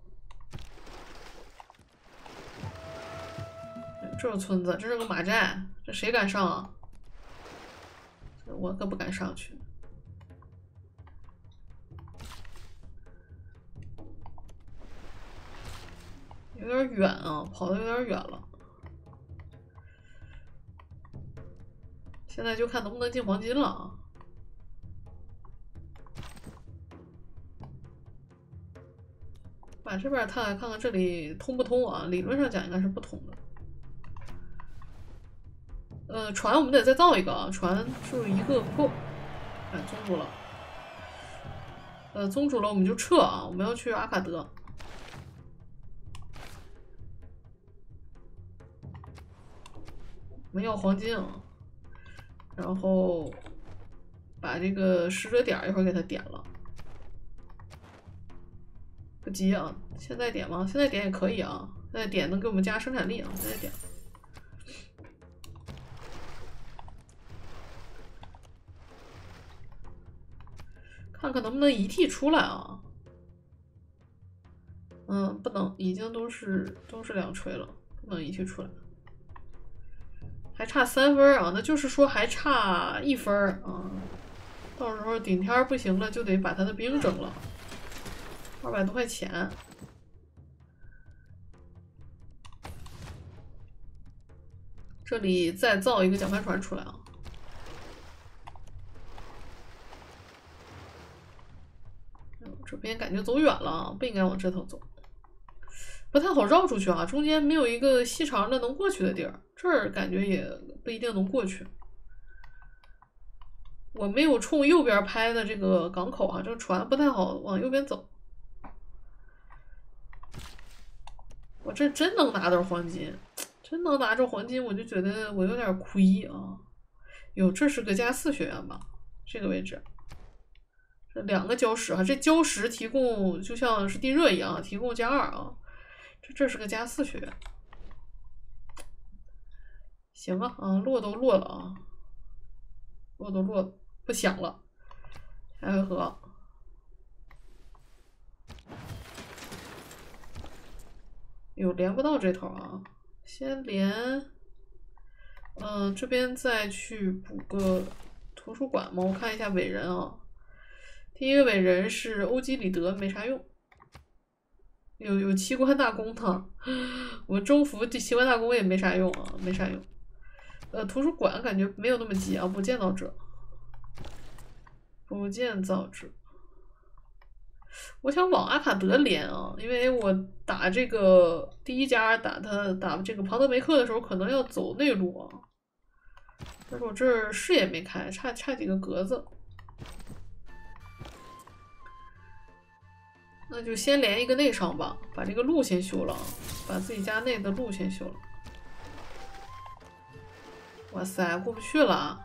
A: 这个村子，这是个马寨，这谁敢上啊？我可不敢上去。有点远啊，跑的有点远了。现在就看能不能进黄金了啊！把这边探看看这里通不通啊？理论上讲应该是不通的。船我们得再造一个啊，船就一个不够。哎，宗主了。宗主了我们就撤啊，我们要去阿卡德。我们要黄金啊，然后把这个使者点一会儿给他点了。不急啊，现在点吗？现在点也可以啊，现在点能给我们加生产力啊，现在点。看看能不能遗体出来啊？不能，已经都是2锤了，不能遗体出来。还差3分啊，那就是说还差1分啊。到时候顶天不行了，就得把他的兵整了。200多块钱。这里再造一个蒋帆船出来啊。这边感觉走远了，不应该往这头走，不太好绕出去啊。中间没有一个细长的能过去的地儿，这儿感觉也不一定能过去。我没有冲右边拍的这个港口啊，这个船不太好往右边走。我这真能拿到黄金，真能拿着黄金，我就觉得我有点亏啊。哟，这是个加4学院吧？这个位置。这2个礁石啊，这礁石提供就像是地热一样，提供+2啊。这是个加4学院，行啊，落都落了啊，落都落了，不想了。下回合，哟，连不到这头啊，先连，这边再去补个图书馆嘛，我看一下伟人啊。第一个伟人是欧几里得，没啥用。有奇观大公呢，我征服这奇观大公也没啥用啊，没啥用。图书馆感觉没有那么急啊，不建造者，不建造者。我想往阿卡德连啊，因为我打这个第一家打这个庞德梅克的时候，可能要走内陆啊。但是我这儿视野没开，差几个格子。那就先连一个内伤吧，把这个路先修了，把自己家内的路先修了。哇塞，过不去了，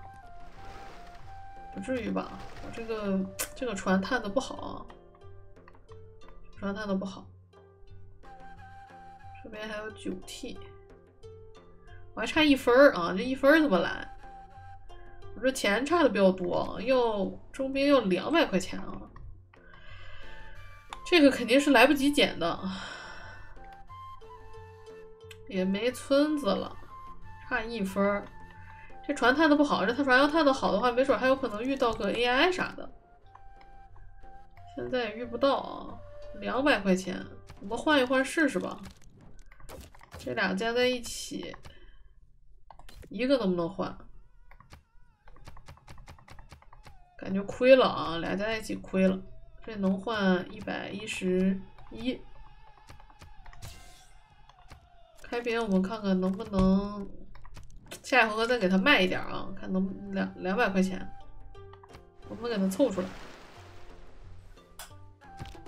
A: 不至于吧？我这个船探的不好啊，船探的不好。这边还有9T， 我还差1分啊，这1分怎么来？我这钱差的比较多，要征兵要200块钱啊。这个肯定是来不及捡的，也没村子了，差1分。这船探的不好，这船要探的好的话，没准还有可能遇到个 AI 啥的。现在也遇不到啊，200块钱，我们换一换试试吧。这俩加在一起，一个能不能换？感觉亏了啊，俩加在一起亏了。这能换111。开边我们看看能不能下一回合再给他卖一点啊，看能200块钱。我们给它凑出来。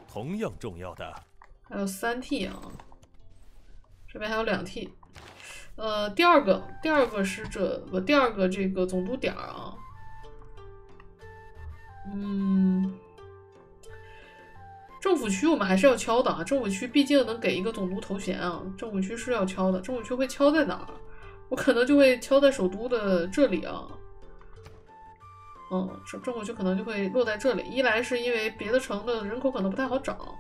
B: 同样重要的
A: 还有3T 啊，这边还有2T。第二个是第二个这个总督点啊。政府区我们还是要敲的啊，政府区毕竟能给一个总督头衔啊，政府区是要敲的。政府区会敲在哪儿？我可能就会敲在首都的这里啊。政府区可能就会落在这里。一来是因为别的城的人口可能不太好找，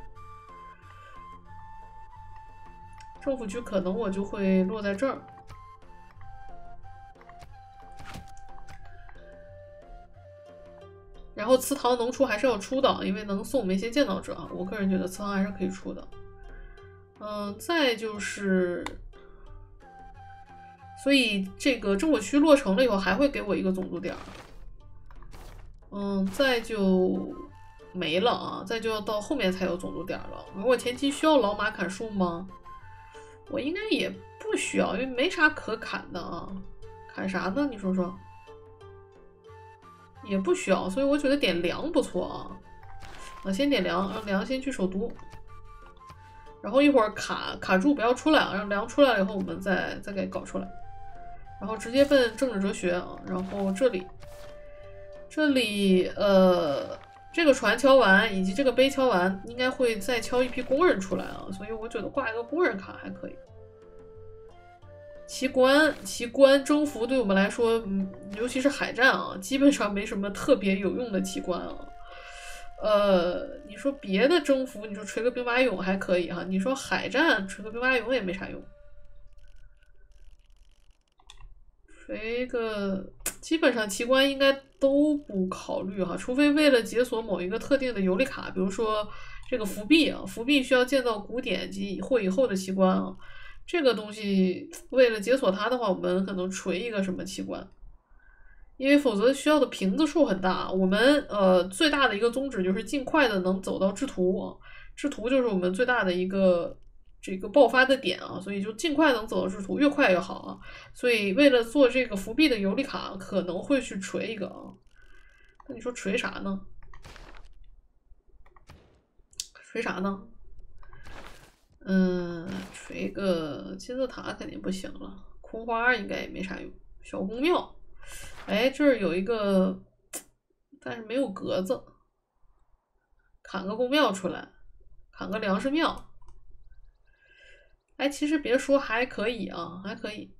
A: 政府区可能我就会落在这儿。然后祠堂能出还是要出的，因为能送我们一些建造者啊。我个人觉得祠堂还是可以出的。再就是，所以这个政府区落成了以后，还会给我一个总督点。再就没了啊，再就要到后面才有总督点了。而我前期需要老马砍树吗？我应该也不需要，因为没啥可砍的啊。砍啥呢？你说说。也不需要，所以我觉得点粮不错啊。先点粮，让粮先去首都，然后一会儿卡住不要出来啊，让粮出来了以后我们再给搞出来，然后直接奔政治哲学啊。然后这里这个船敲完以及这个碑敲完，应该会再敲一批工人出来啊，所以我觉得挂一个工人卡还可以。奇观征服对我们来说，尤其是海战啊，基本上没什么特别有用的奇观啊。你说别的征服，你说锤个兵马俑还可以哈，你说海战锤个兵马俑也没啥用。锤个基本上奇观应该都不考虑哈，除非为了解锁某一个特定的游历卡，比如说这个伏壁啊，伏壁需要建造古典及或以后的奇观啊。这个东西为了解锁它的话，我们可能锤一个什么奇观，因为否则需要的瓶子数很大。我们最大的一个宗旨就是尽快的能走到制图，制图就是我们最大的一个这个爆发的点啊，所以就尽快能走到制图，越快越好啊。所以为了做这个伏壁的游历卡，可能会去锤一个啊。那你说锤啥呢？锤啥呢？锤个金字塔肯定不行了，空花应该也没啥用。小公庙，哎，这儿有一个，但是没有格子，砍个公庙出来，砍个粮食庙。哎，其实别说还可以啊，还可以。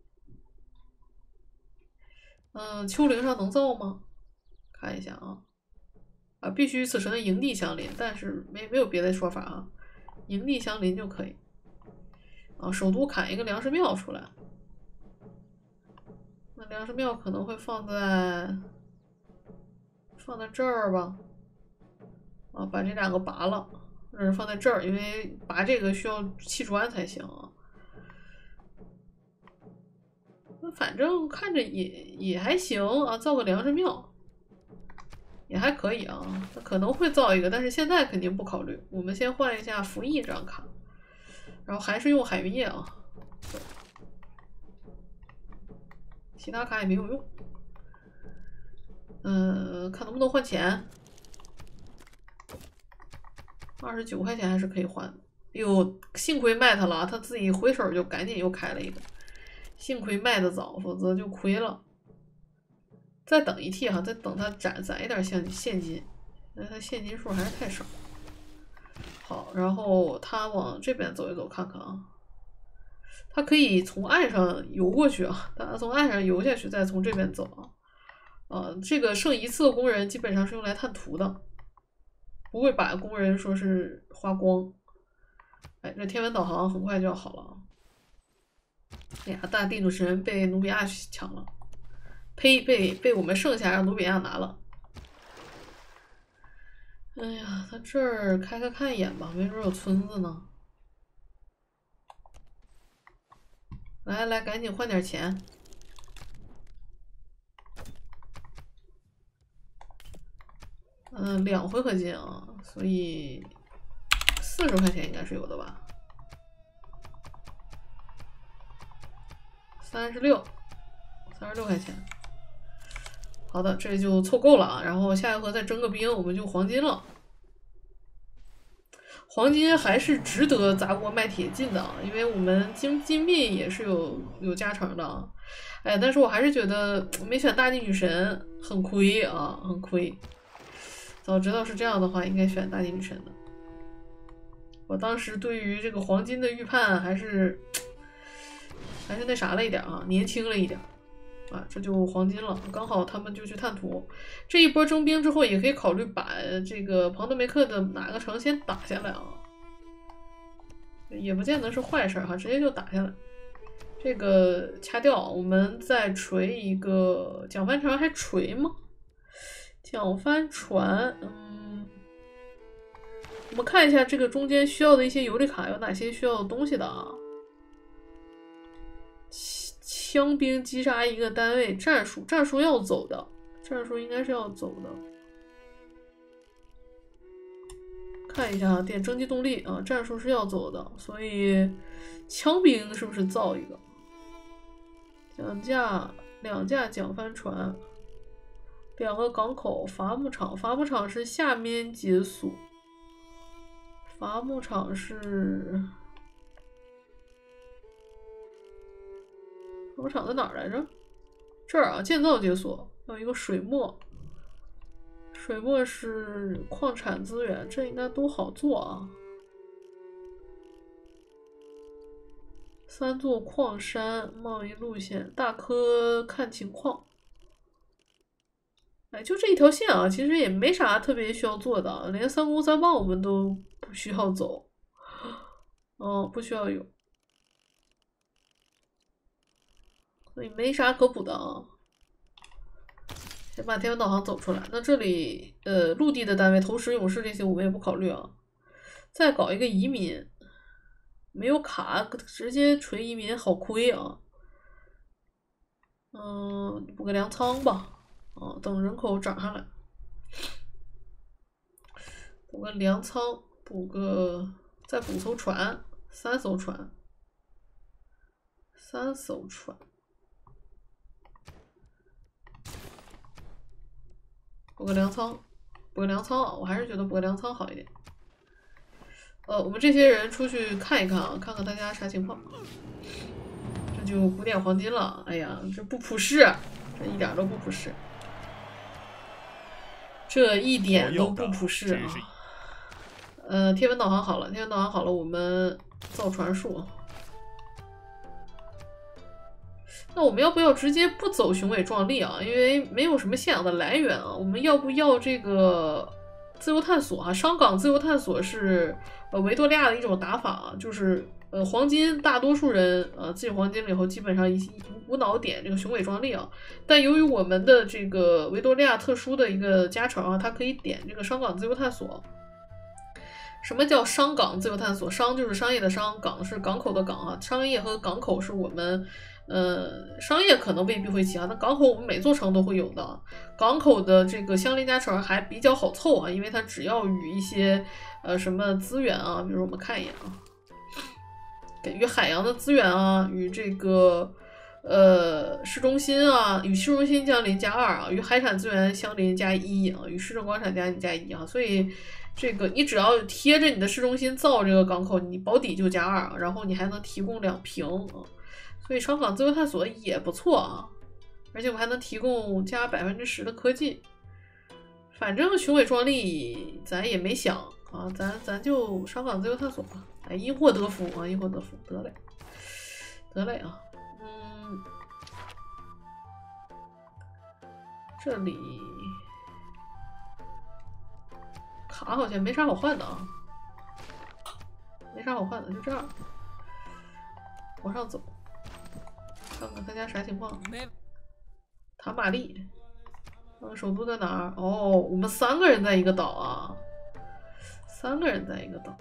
A: 丘陵上能造吗？看一下啊，必须与此城的营地相邻，但是没有别的说法啊。营地相邻就可以啊，首都砍一个粮食庙出来，那粮食庙可能会放在这儿吧，啊，把这2个拔了，放在这儿，因为拔这个需要砌砖才行啊。反正看着也还行啊，造个粮食庙也还可以啊，可能会造一个，但是现在肯定不考虑。我们先换一下服役这张卡，然后还是用海云业啊，其他卡也没有用。看能不能换钱，29块钱还是可以换的。哎呦，幸亏卖它了，他自己回手就赶紧又开了一个，幸亏卖的早，否则就亏了。再等一替哈，再等他攒一点现金，那他现金数还是太少。好，然后他往这边走一走看看啊，他可以从岸上游过去啊，他从岸上游下去，再从这边走啊。这个剩1次的工人基本上是用来探图的，不会把工人说是花光。哎，这天文导航很快就要好了啊。哎呀，大地主神被努比亚抢了。呸！被我们剩下让努比亚拿了。哎呀，他这儿开看一眼吧，没准有村子呢。来，赶紧换点钱。2回合金啊，所以40块钱应该是有的吧。36块钱。好的，这就凑够了啊。然后下一回合再征个兵，我们就黄金了。黄金还是值得砸锅卖铁进的啊，因为我们金币也是有加成的啊。哎，但是我还是觉得没选大地女神很亏啊，很亏。早知道是这样的话，应该选大地女神的。我当时对于这个黄金的预判还是那啥了一点啊，年轻了一点啊，这就黄金了。刚好他们就去探图，这一波征兵之后，也可以考虑把这个庞德梅克的哪个城先打下来啊，也不见得是坏事哈，直接就打下来。这个掐掉，我们再锤一个桨帆船，还锤吗？桨帆船，我们看一下这个中间需要的一些游历卡有哪些需要的东西的啊。枪兵击杀一个单位，战术要走的，战术应该是要走的。看一下点征集动力啊，战术是要走的，所以枪兵是不是造一个？两架桨帆船，2个港口，伐木场，伐木场是下面解锁，伐木场是。伐木场在哪儿来着？这儿啊，建造解锁有一个水墨，水墨是矿产资源，这应该都好做啊。3座矿山，贸易路线，大科看情况。哎，就这一条线啊，其实也没啥特别需要做的，连3攻3棒我们都不需要走，不需要有。所以没啥可补的啊。先把天文导航走出来。那这里陆地的单位投石勇士这些我们也不考虑啊。再搞一个移民，没有卡直接锤移民好亏啊。补个粮仓吧。等人口涨上来。补个粮仓，再补艘船，3艘船。补个粮仓啊！我还是觉得补个粮仓好一点。我们这些人出去看一看啊，看看大家啥情况。这就补点黄金了。哎呀，这不普世，这一点都不普世，这一点都不普世啊！天文导航好了，我们造船术。那我们要不要直接不走雄伟壮丽啊？因为没有什么信仰的来源啊。我们要不要这个自由探索啊？商港自由探索是维多利亚的一种打法啊，就是黄金大多数人自己黄金了以后，基本上无脑点这个雄伟壮丽啊。但由于我们的这个维多利亚特殊的一个加成啊，它可以点这个商港自由探索。什么叫商港自由探索？商就是商业的商，港是港口的港啊。商业和港口是我们商业可能未必会起啊，那港口我们每座城都会有的。港口的这个相邻加成还比较好凑啊，因为它只要与一些什么资源啊，比如我们看一眼啊，与海洋的资源啊，与这个市中心啊，与市中心相邻+2啊，与海产资源相邻+1啊，与市政广场+1啊，所以这个你只要贴着你的市中心造这个港口，你保底就+2，然后你还能提供2平啊，所以商港自由探索也不错啊，而且我们还能提供加10%的科技。反正雄伟壮丽咱也没想啊，咱就商港自由探索吧。哎，因祸得福啊，因祸得福，得嘞啊。这里卡好像没啥好换的啊，没啥好换的，就这样往上走，看看大家啥情况。塔玛丽，首都在哪儿？哦，我们3个人在一个岛啊，3个人在一个岛。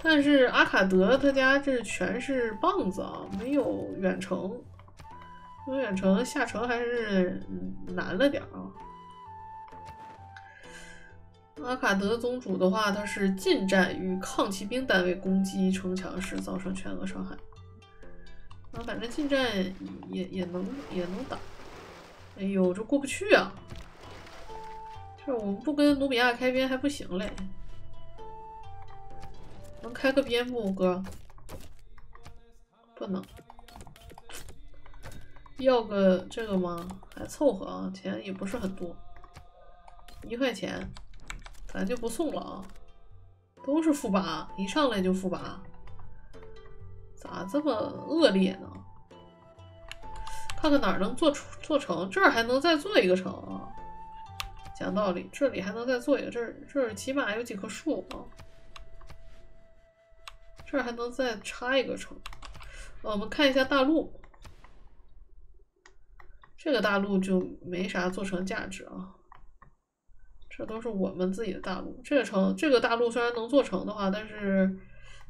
A: 但是阿卡德他家这全是棒子啊，没有远程，因为远程下城还是难了点啊。阿卡德宗主的话，他是近战与抗骑兵单位攻击城墙时造成全额伤害。反正近战也能打。哎呦，这过不去啊！这我们不跟努比亚开边还不行嘞。能开个边不，哥？不能。要个这个吗？还凑合啊，钱也不是很多，1块钱，咱就不送了啊。都是-8，一上来就-8，咋这么恶劣呢？看看哪儿能做成，这儿还能再做一个城啊。讲道理，这里还能再做一个，这儿起码有几棵树啊。这儿还能再插一个城。我们看一下大陆。这个大陆就没啥做成价值啊，这都是我们自己的大陆。这个大陆虽然能做成的话，但是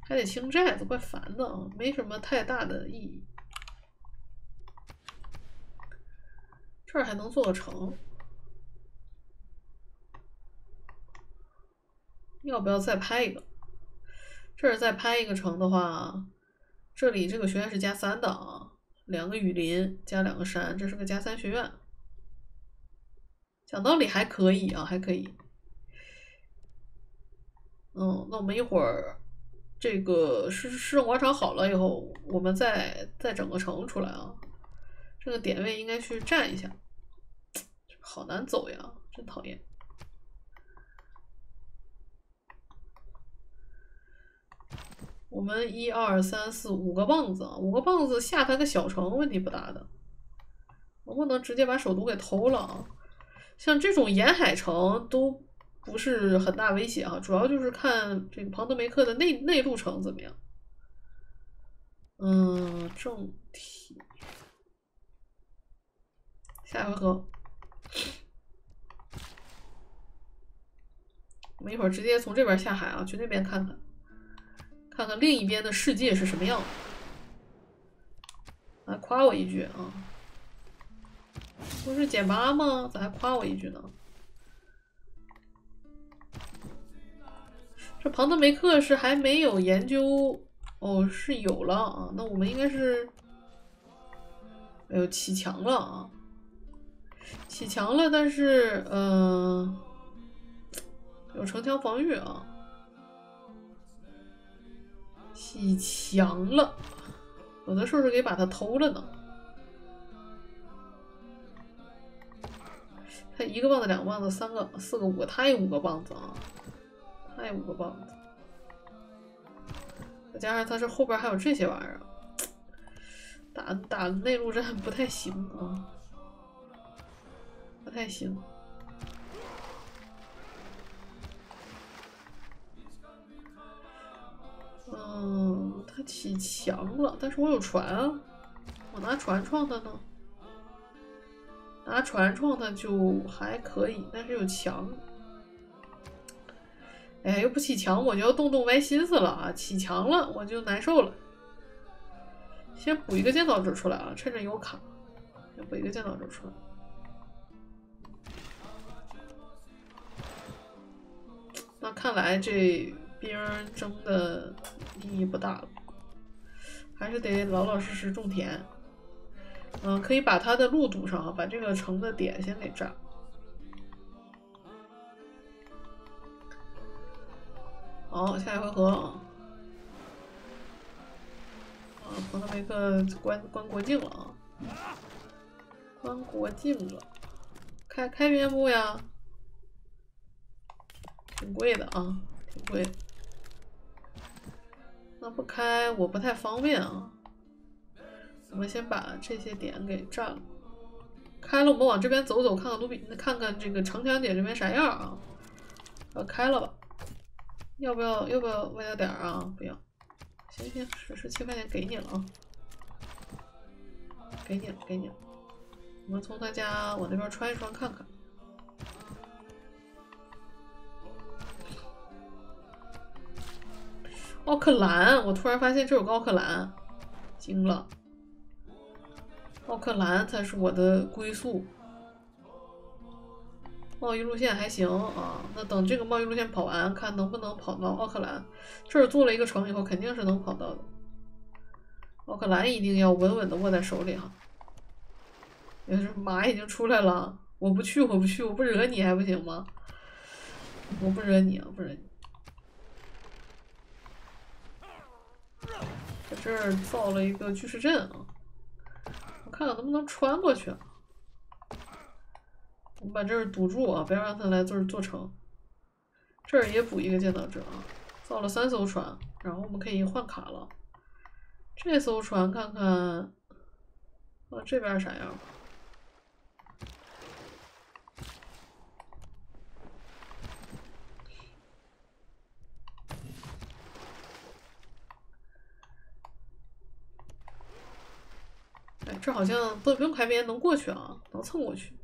A: 还得清债子，怪烦的啊，没什么太大的意义。这儿还能做个城，要不要再拍一个？这儿再拍一个城的话，这里这个学院是加3的啊。2个雨林加2个山，这是个加3学院。讲道理还可以啊，还可以。那我们一会儿这个市政广场好了以后，我们再整个城出来啊。这个点位应该去占一下，好难走呀，真讨厌。我们1、2、3、4、5个棒子啊，5个棒子下它个小城问题不大的，能不能直接把首都给偷了啊？像这种沿海城都不是很大威胁啊，主要就是看这个庞德梅克的内陆城怎么样。正题，下回合，我们一会儿直接从这边下海啊，去那边看看。看看另一边的世界是什么样的，来夸我一句啊！不是减8吗？咋还夸我一句呢？这庞德梅克是还没有研究哦，是有了啊。那我们应该是，哎呦，起强了啊！起强了，但是有城墙防御啊。起强了，有的是不是给把他偷了呢？他1个棒子、2个棒子、3个、4个、5个，他也5个棒子啊，他也5个棒子，再加上他这后边还有这些玩意儿，打内陆战不太行啊，不太行。他起强了，但是我有船啊，我拿船撞他呢，拿船撞他就还可以，但是有墙。哎呀，又不起墙，我就要动歪心思了啊！起墙了，我就难受了。先补一个建造者出来啊，趁着有卡，先补一个建造者出来。那看来这兵争的意义不大了，还是得老老实实种田。可以把他的路堵上，把这个城的点先给占。好，下一回合啊！庞德梅克关国境了啊！关国境了，开边部呀，挺贵的啊，挺贵的。那不开我不太方便啊。我们先把这些点给占了，开了我们往这边走走，看看这个城墙点这边啥样啊？开了吧。要不要喂他点啊？不要，行，17块钱给你了啊，给你了。我们从他家往那边穿一穿看看。奥克兰，我突然发现这有个奥克兰，惊了！奥克兰才是我的归宿。贸易路线还行啊，那等这个贸易路线跑完，看能不能跑到奥克兰。这儿做了一个城以后，肯定是能跑到的。奥克兰一定要稳稳的握在手里哈，也是马已经出来了，我不去，我不去，我不惹你还不行吗？我不惹你啊，不惹你。在这儿造了一个巨石阵啊，我看看能不能穿过去啊。我们把这儿堵住啊，不要让他来这儿做城。这儿也补一个建造者啊，造了3艘船，然后我们可以换卡了。这艘船看看，这边啥样？哎，这好像不用开边能过去啊，能蹭过去。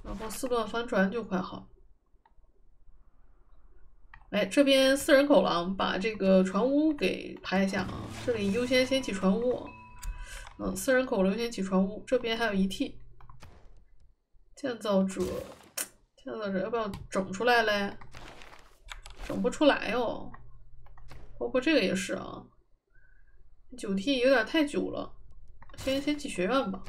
A: 然后4段帆船就快好。哎，这边4人口了，我们把这个船坞给拍一下啊。这里优先掀起船坞。4人口了，优先起船坞。这边还有一 T 建造者，要不要整出来嘞？整不出来哦。包括这个也是啊，9 T 有点太久了，先起学院吧。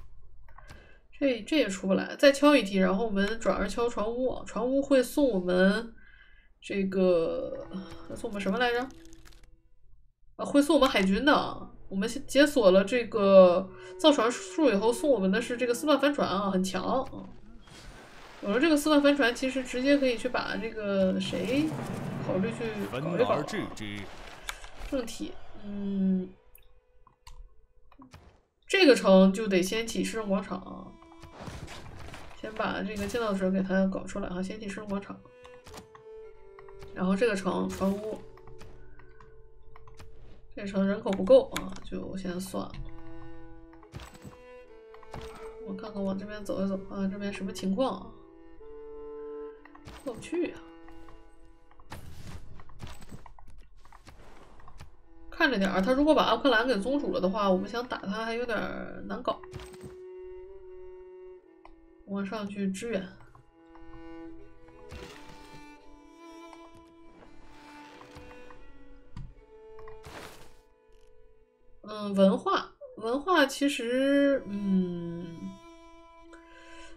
A: 这也出不来，再敲一 T，然后我们转而敲船坞，船坞会送我们这个送我们什么来着？会送我们海军的。我们解锁了这个造船术以后，送我们的是这个4段帆船啊，很强啊。有了这个4段帆船，其实直接可以去把这个谁考虑去搞一搞正体。这个城就得先起市政广场啊。先把这个建造者给它搞出来啊，先起市政广场。然后这个城船坞，这城人口不够啊，就先算了。我看看往这边走一走啊，这边什么情况啊？过不去呀。看着点儿，他如果把奥克兰给宗主了的话，我们想打他还有点难搞。往上去支援。文化其实，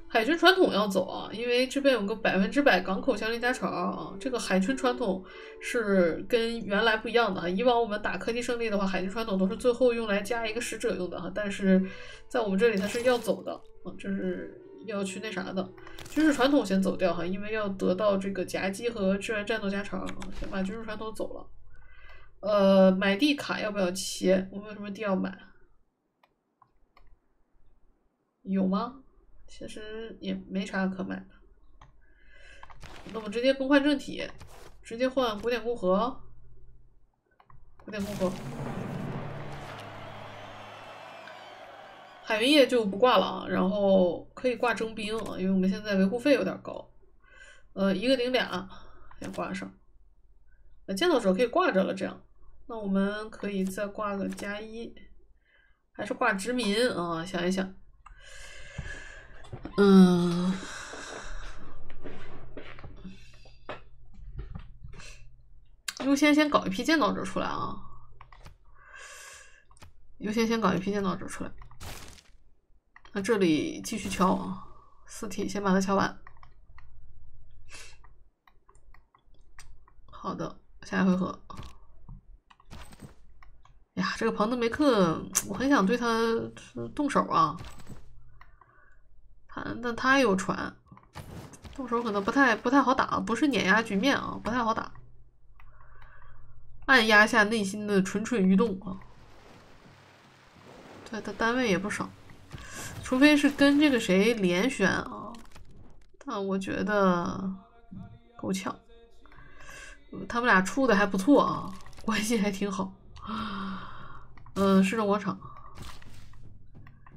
A: 海军传统要走啊，因为这边有个100%港口相邻加成啊。这个海军传统是跟原来不一样的啊。以往我们打科技胜利的话，海军传统都是最后用来加一个使者用的哈，但是在我们这里它是要走的啊，这是要去那啥的。军事传统先走掉哈，因为要得到这个夹击和支援战斗加成，先把军事传统走了。买地卡要不要切？我们有什么地要买？有吗？其实也没啥可买的。那我直接更换正体，直接换古典共和。古典共和。海运业就不挂了啊，然后可以挂征兵啊，因为我们现在维护费有点高。1个顶2，先挂上。建造者可以挂着了，这样。那我们可以再挂个+1，还是挂殖民啊？想一想。优先先搞一批建造者出来啊！优先先搞一批建造者出来。那这里继续敲啊，4 T 先把它敲完。好的，下一回合。呀，这个庞德梅克，我很想对他动手啊。但他有船，动手可能不太好打，不是碾压局面啊，不太好打。按压下内心的蠢蠢欲动啊。对，他单位也不少，除非是跟这个谁连选啊，但我觉得够呛。他们俩处的还不错啊，关系还挺好。市政广场，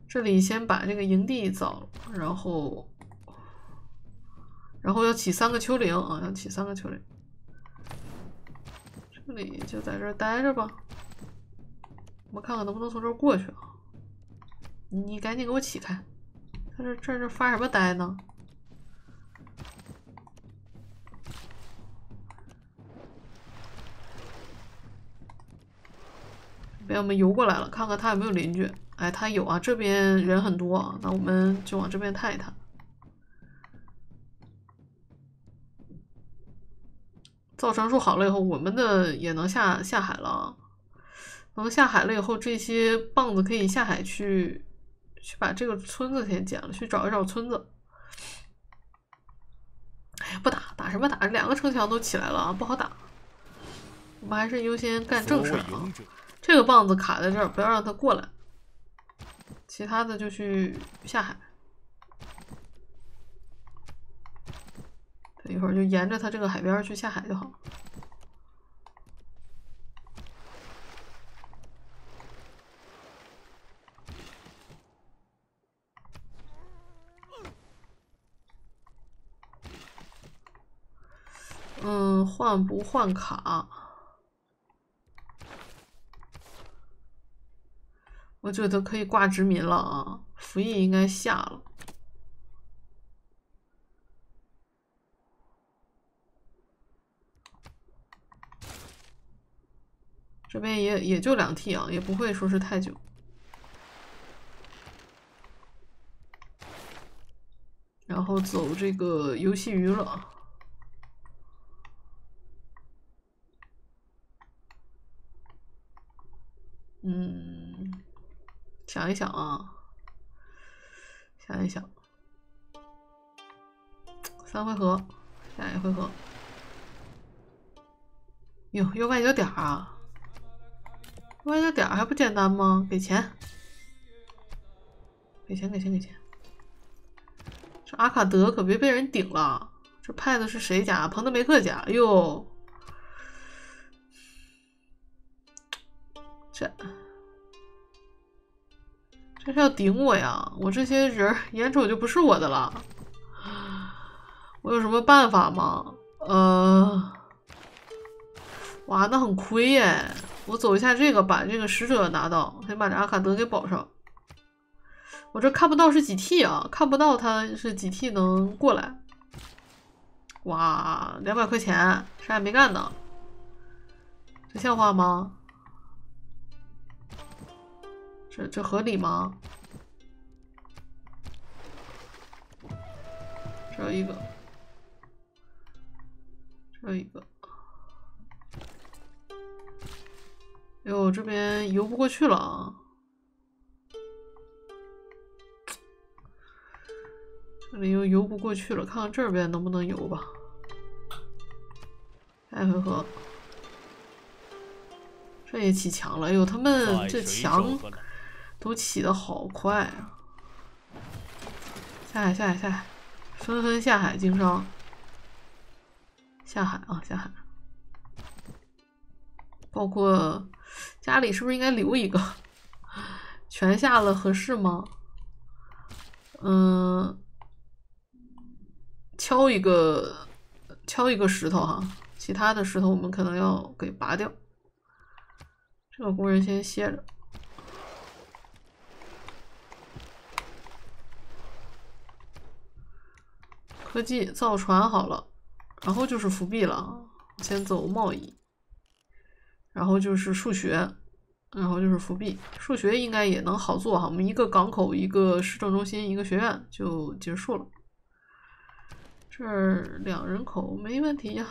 A: 这里先把这个营地造了，然后要起3个丘陵啊，要起3个丘陵。这里就在这儿待着吧，我们看看能不能从这儿过去啊。你赶紧给我起开，他这发什么呆呢？被我们游过来了，看看他有没有邻居。哎，他有啊，这边人很多啊，那我们就往这边探一探。造船术好了以后，我们的也能下海了。能下海了以后，这些棒子可以下海去把这个村子先捡了，去找一找村子。哎呀，不打，打什么打？2个城墙都起来了啊，不好打。我们还是优先干正事啊。这个棒子卡在这儿，不要让他过来。其他的就去下海。一会儿就沿着他这个海边去下海就好。换不换卡？我觉得可以挂殖民了啊，服役应该下了。这边也就2T 啊，也不会说是太久。然后走这个游戏娱乐。想一想啊，想一想，3回合，下一回合。哟，又外交点啊！外交点还不简单吗？给钱，给钱，给钱，给钱！这阿卡德可别被人顶了。这派的是谁家？彭德梅克家。哟，这是要顶我呀！我这些人眼瞅就不是我的了，我有什么办法吗？哇，那很亏耶！我走一下这个，把这个使者拿到，先把这阿卡德给保上。我这看不到是几 T 啊？看不到他是几 T 能过来。哇，200块钱，啥也没干呢，这像话吗？这合理吗？这有一个，这有一个。哟，这边游不过去了啊！这里又游不过去了，看看这边能不能游吧。下一回合，这也起墙了。哎呦，他们这墙都起得好快啊！下海，下海，下海，纷纷下海经商。下海啊，下海！包括家里是不是应该留一个？全下了合适吗？敲一个石头哈，其他的石头我们可能要给拔掉。这个工人先歇着。科技造船好了，然后就是辅币了，先走贸易，然后就是数学，然后就是辅币。数学应该也能好做哈，我们一个港口，一个市政中心，一个学院就结束了。这儿2人口没问题呀。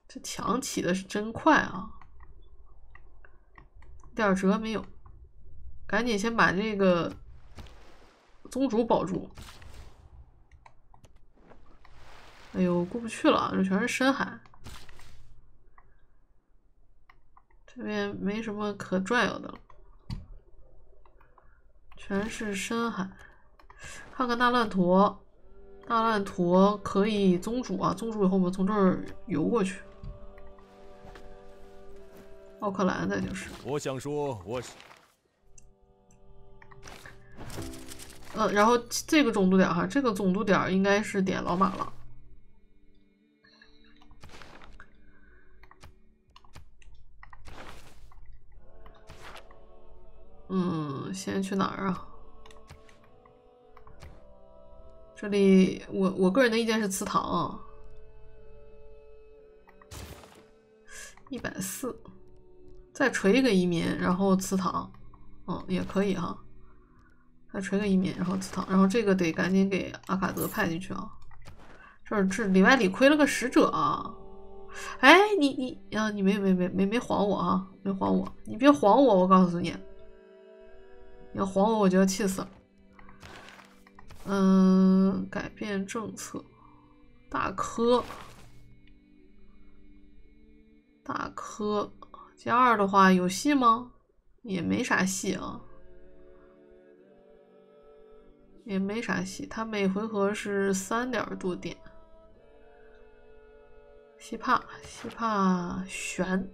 A: 这墙起的是真快啊，一点辙没有。赶紧先把这个宗主保住。哎呦，过不去了，这全是深海，这边没什么可转悠的了，全是深海。看看大乱陀，大乱陀可以宗主啊，宗主以后我们从这儿游过去。奥克兰再就是。
B: 我想说，我是。
A: 然后这个总督点哈，这个总督点应该是点老马了。先去哪儿啊？这里我个人的意见是祠堂啊。140，再锤一个移民，然后祠堂，也可以哈。再锤个移民，然后祠堂，然后这个得赶紧给阿卡德派进去啊。这里外里亏了个使者啊！哎，你没晃我啊，没晃我，你别晃我，我告诉你，你要晃我就要气死了。改变政策，大科+2的话有戏吗？也没啥戏啊，也没啥戏。他每回合是3点多点。西帕悬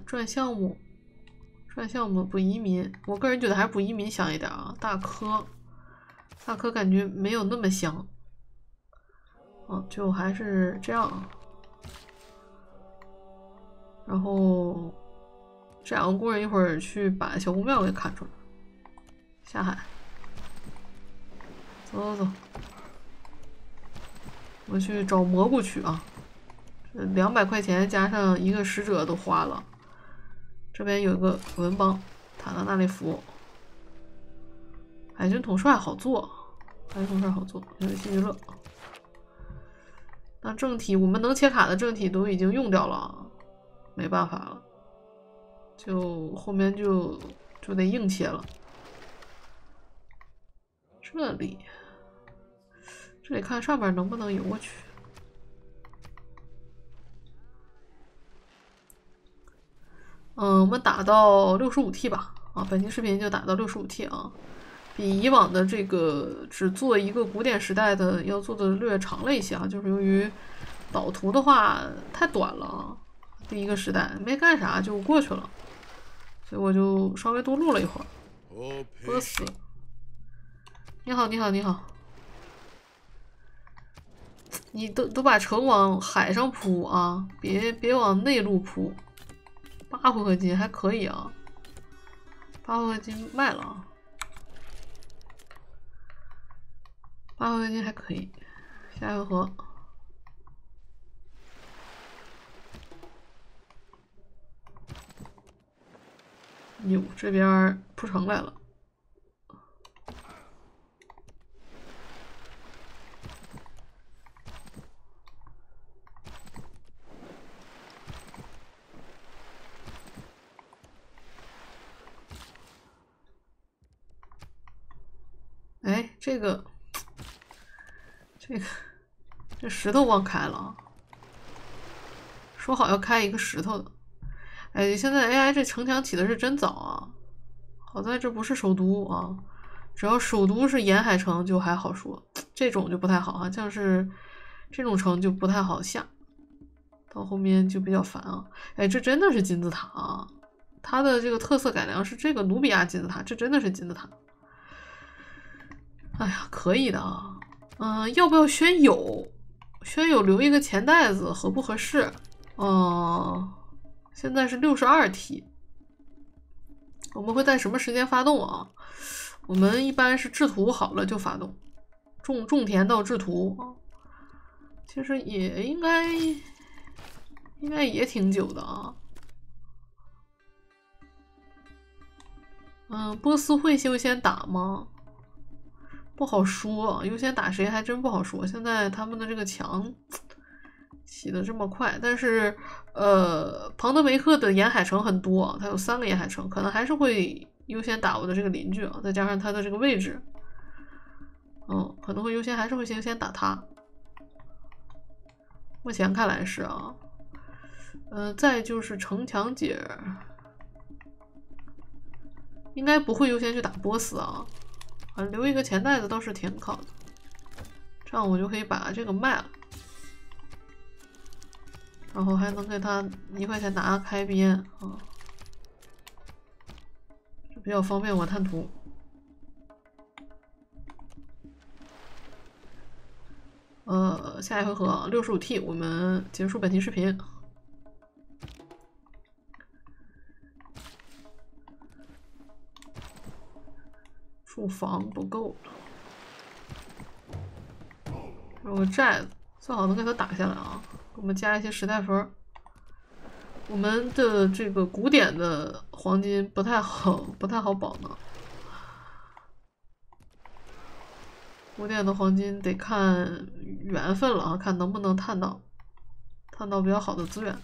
A: 转项目不移民，我个人觉得还是不移民香一点啊。大科感觉没有那么香，就还是这样。然后这2个工人一会儿去把小公庙给砍出来，下海，走，我去找蘑菇去啊。这200块钱加上1个使者都花了。这边有一个文邦塔纳那利夫，海军统帅好做，游戏娱乐。那正体我们能切卡的正体都已经用掉了，没办法了，就后面就得硬切了。这里看上面能不能游过去。我们打到65T 吧，本期视频就打到65T 啊，比以往的这个只做一个古典时代的要做的略长了一些啊，就是由于导图的话太短了，第一个时代没干啥就过去了，所以我就稍微多录了一会儿。波斯，你好，你都把城往海上铺啊，别往内陆铺。8回合金还可以啊，8回合金卖了啊，8回合金还可以。下一回合，哟，这边铺城来了。哎，这石头忘开了，说好要开一个石头的。哎，现在 AI 这城墙起的是真早啊，好在这不是首都啊，只要首都是沿海城就还好说，这种就不太好啊，像是这种城就不太好下，到后面就比较烦啊。哎，这真的是金字塔啊，它的这个特色改良是这个努比亚金字塔，这真的是金字塔。哎呀，可以的啊。要不要宣友？宣友留一个钱袋子合不合适？现在是62T，我们会在什么时间发动啊？我们一般是制图好了就发动，种田到制图啊，其实也应该也挺久的啊。波斯会优先打吗？不好说，优先打谁还真不好说。现在他们的这个墙起的这么快，但是庞德梅克的沿海城很多，它有3个沿海城，可能还是会优先打我的这个邻居啊，再加上它的这个位置，可能会还是会优先打它。目前看来是啊，再就是城墙姐，应该不会优先去打波斯啊。留一个钱袋子倒是挺好的，这样我就可以把这个卖了，然后还能给他1块钱拿开边啊，就比较方便我探图。下一回合65T，我们结束本期视频。住房不够了，有个寨子，最好能给他打下来啊！给我们加一些时代分。我们的这个古典的黄金不太好保呢。古典的黄金得看缘分了啊，看能不能探到比较好的资源。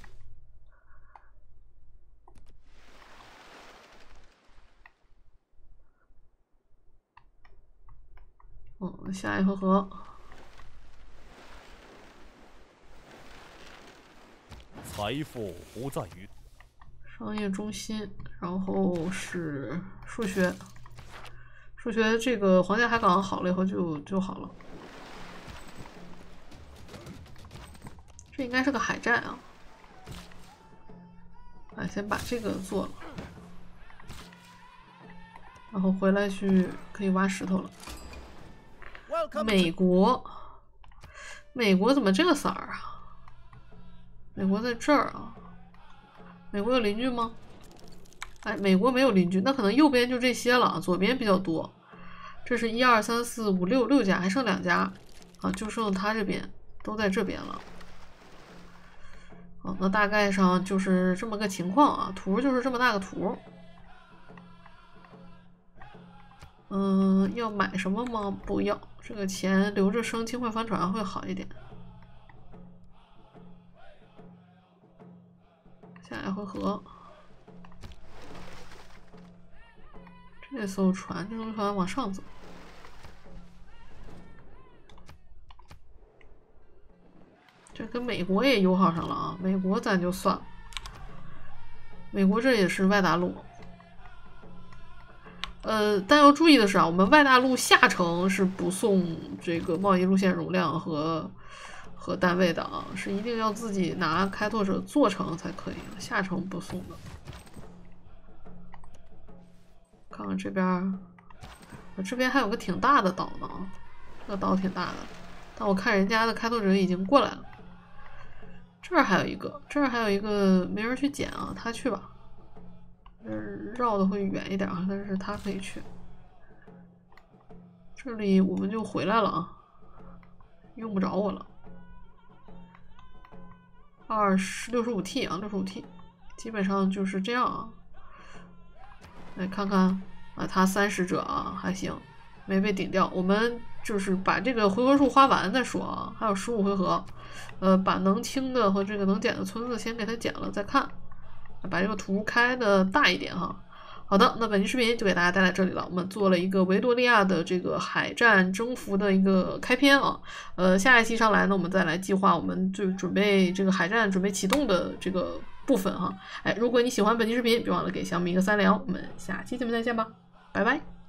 A: 下一回合。
B: 财富不在于
A: 商业中心，然后是数学。数学这个皇家海港好了以后就好了。这应该是个海战啊。哎，先把这个做了，然后回来可以挖石头了。美国怎么这个色儿啊？美国在这儿啊。美国有邻居吗？哎，美国没有邻居，那可能右边就这些了，左边比较多。这是1、2、3、4、5、6家，还剩2家啊，就剩他这边都在这边了。那大概上就是这么个情况啊，图就是这么大个图。要买什么吗？不要，这个钱留着升轻快帆船会好一点。下一回合，这艘船往上走。这跟美国也友好上了啊，美国咱就算了。美国这也是外大陆。但要注意的是啊，我们外大陆下城是不送这个贸易路线容量和单位的啊，是一定要自己拿开拓者做成才可以，下城不送的。看看这边，这边还有个挺大的岛呢，这个岛挺大的，但我看人家的开拓者已经过来了。这儿还有一个没人去捡啊，他去吧。绕的会远一点啊，但是他可以去。这里我们就回来了啊，用不着我了。65T 啊，65T，基本上就是这样啊。来看看啊，他30者啊还行，没被顶掉。我们就是把这个回合数花完再说啊，还有15回合。把能清的和这个能捡的村子先给它捡了再看。把这个图开的大一点哈。好的，那本期视频就给大家带来这里了。我们做了一个维多利亚的这个海战征服的一个开篇啊。下一期上来呢，我们再来计划我们就准备这个海战准备启动的这个部分哈。哎，如果你喜欢本期视频，别忘了给小米一个3连。我们下期节目再见吧，拜拜。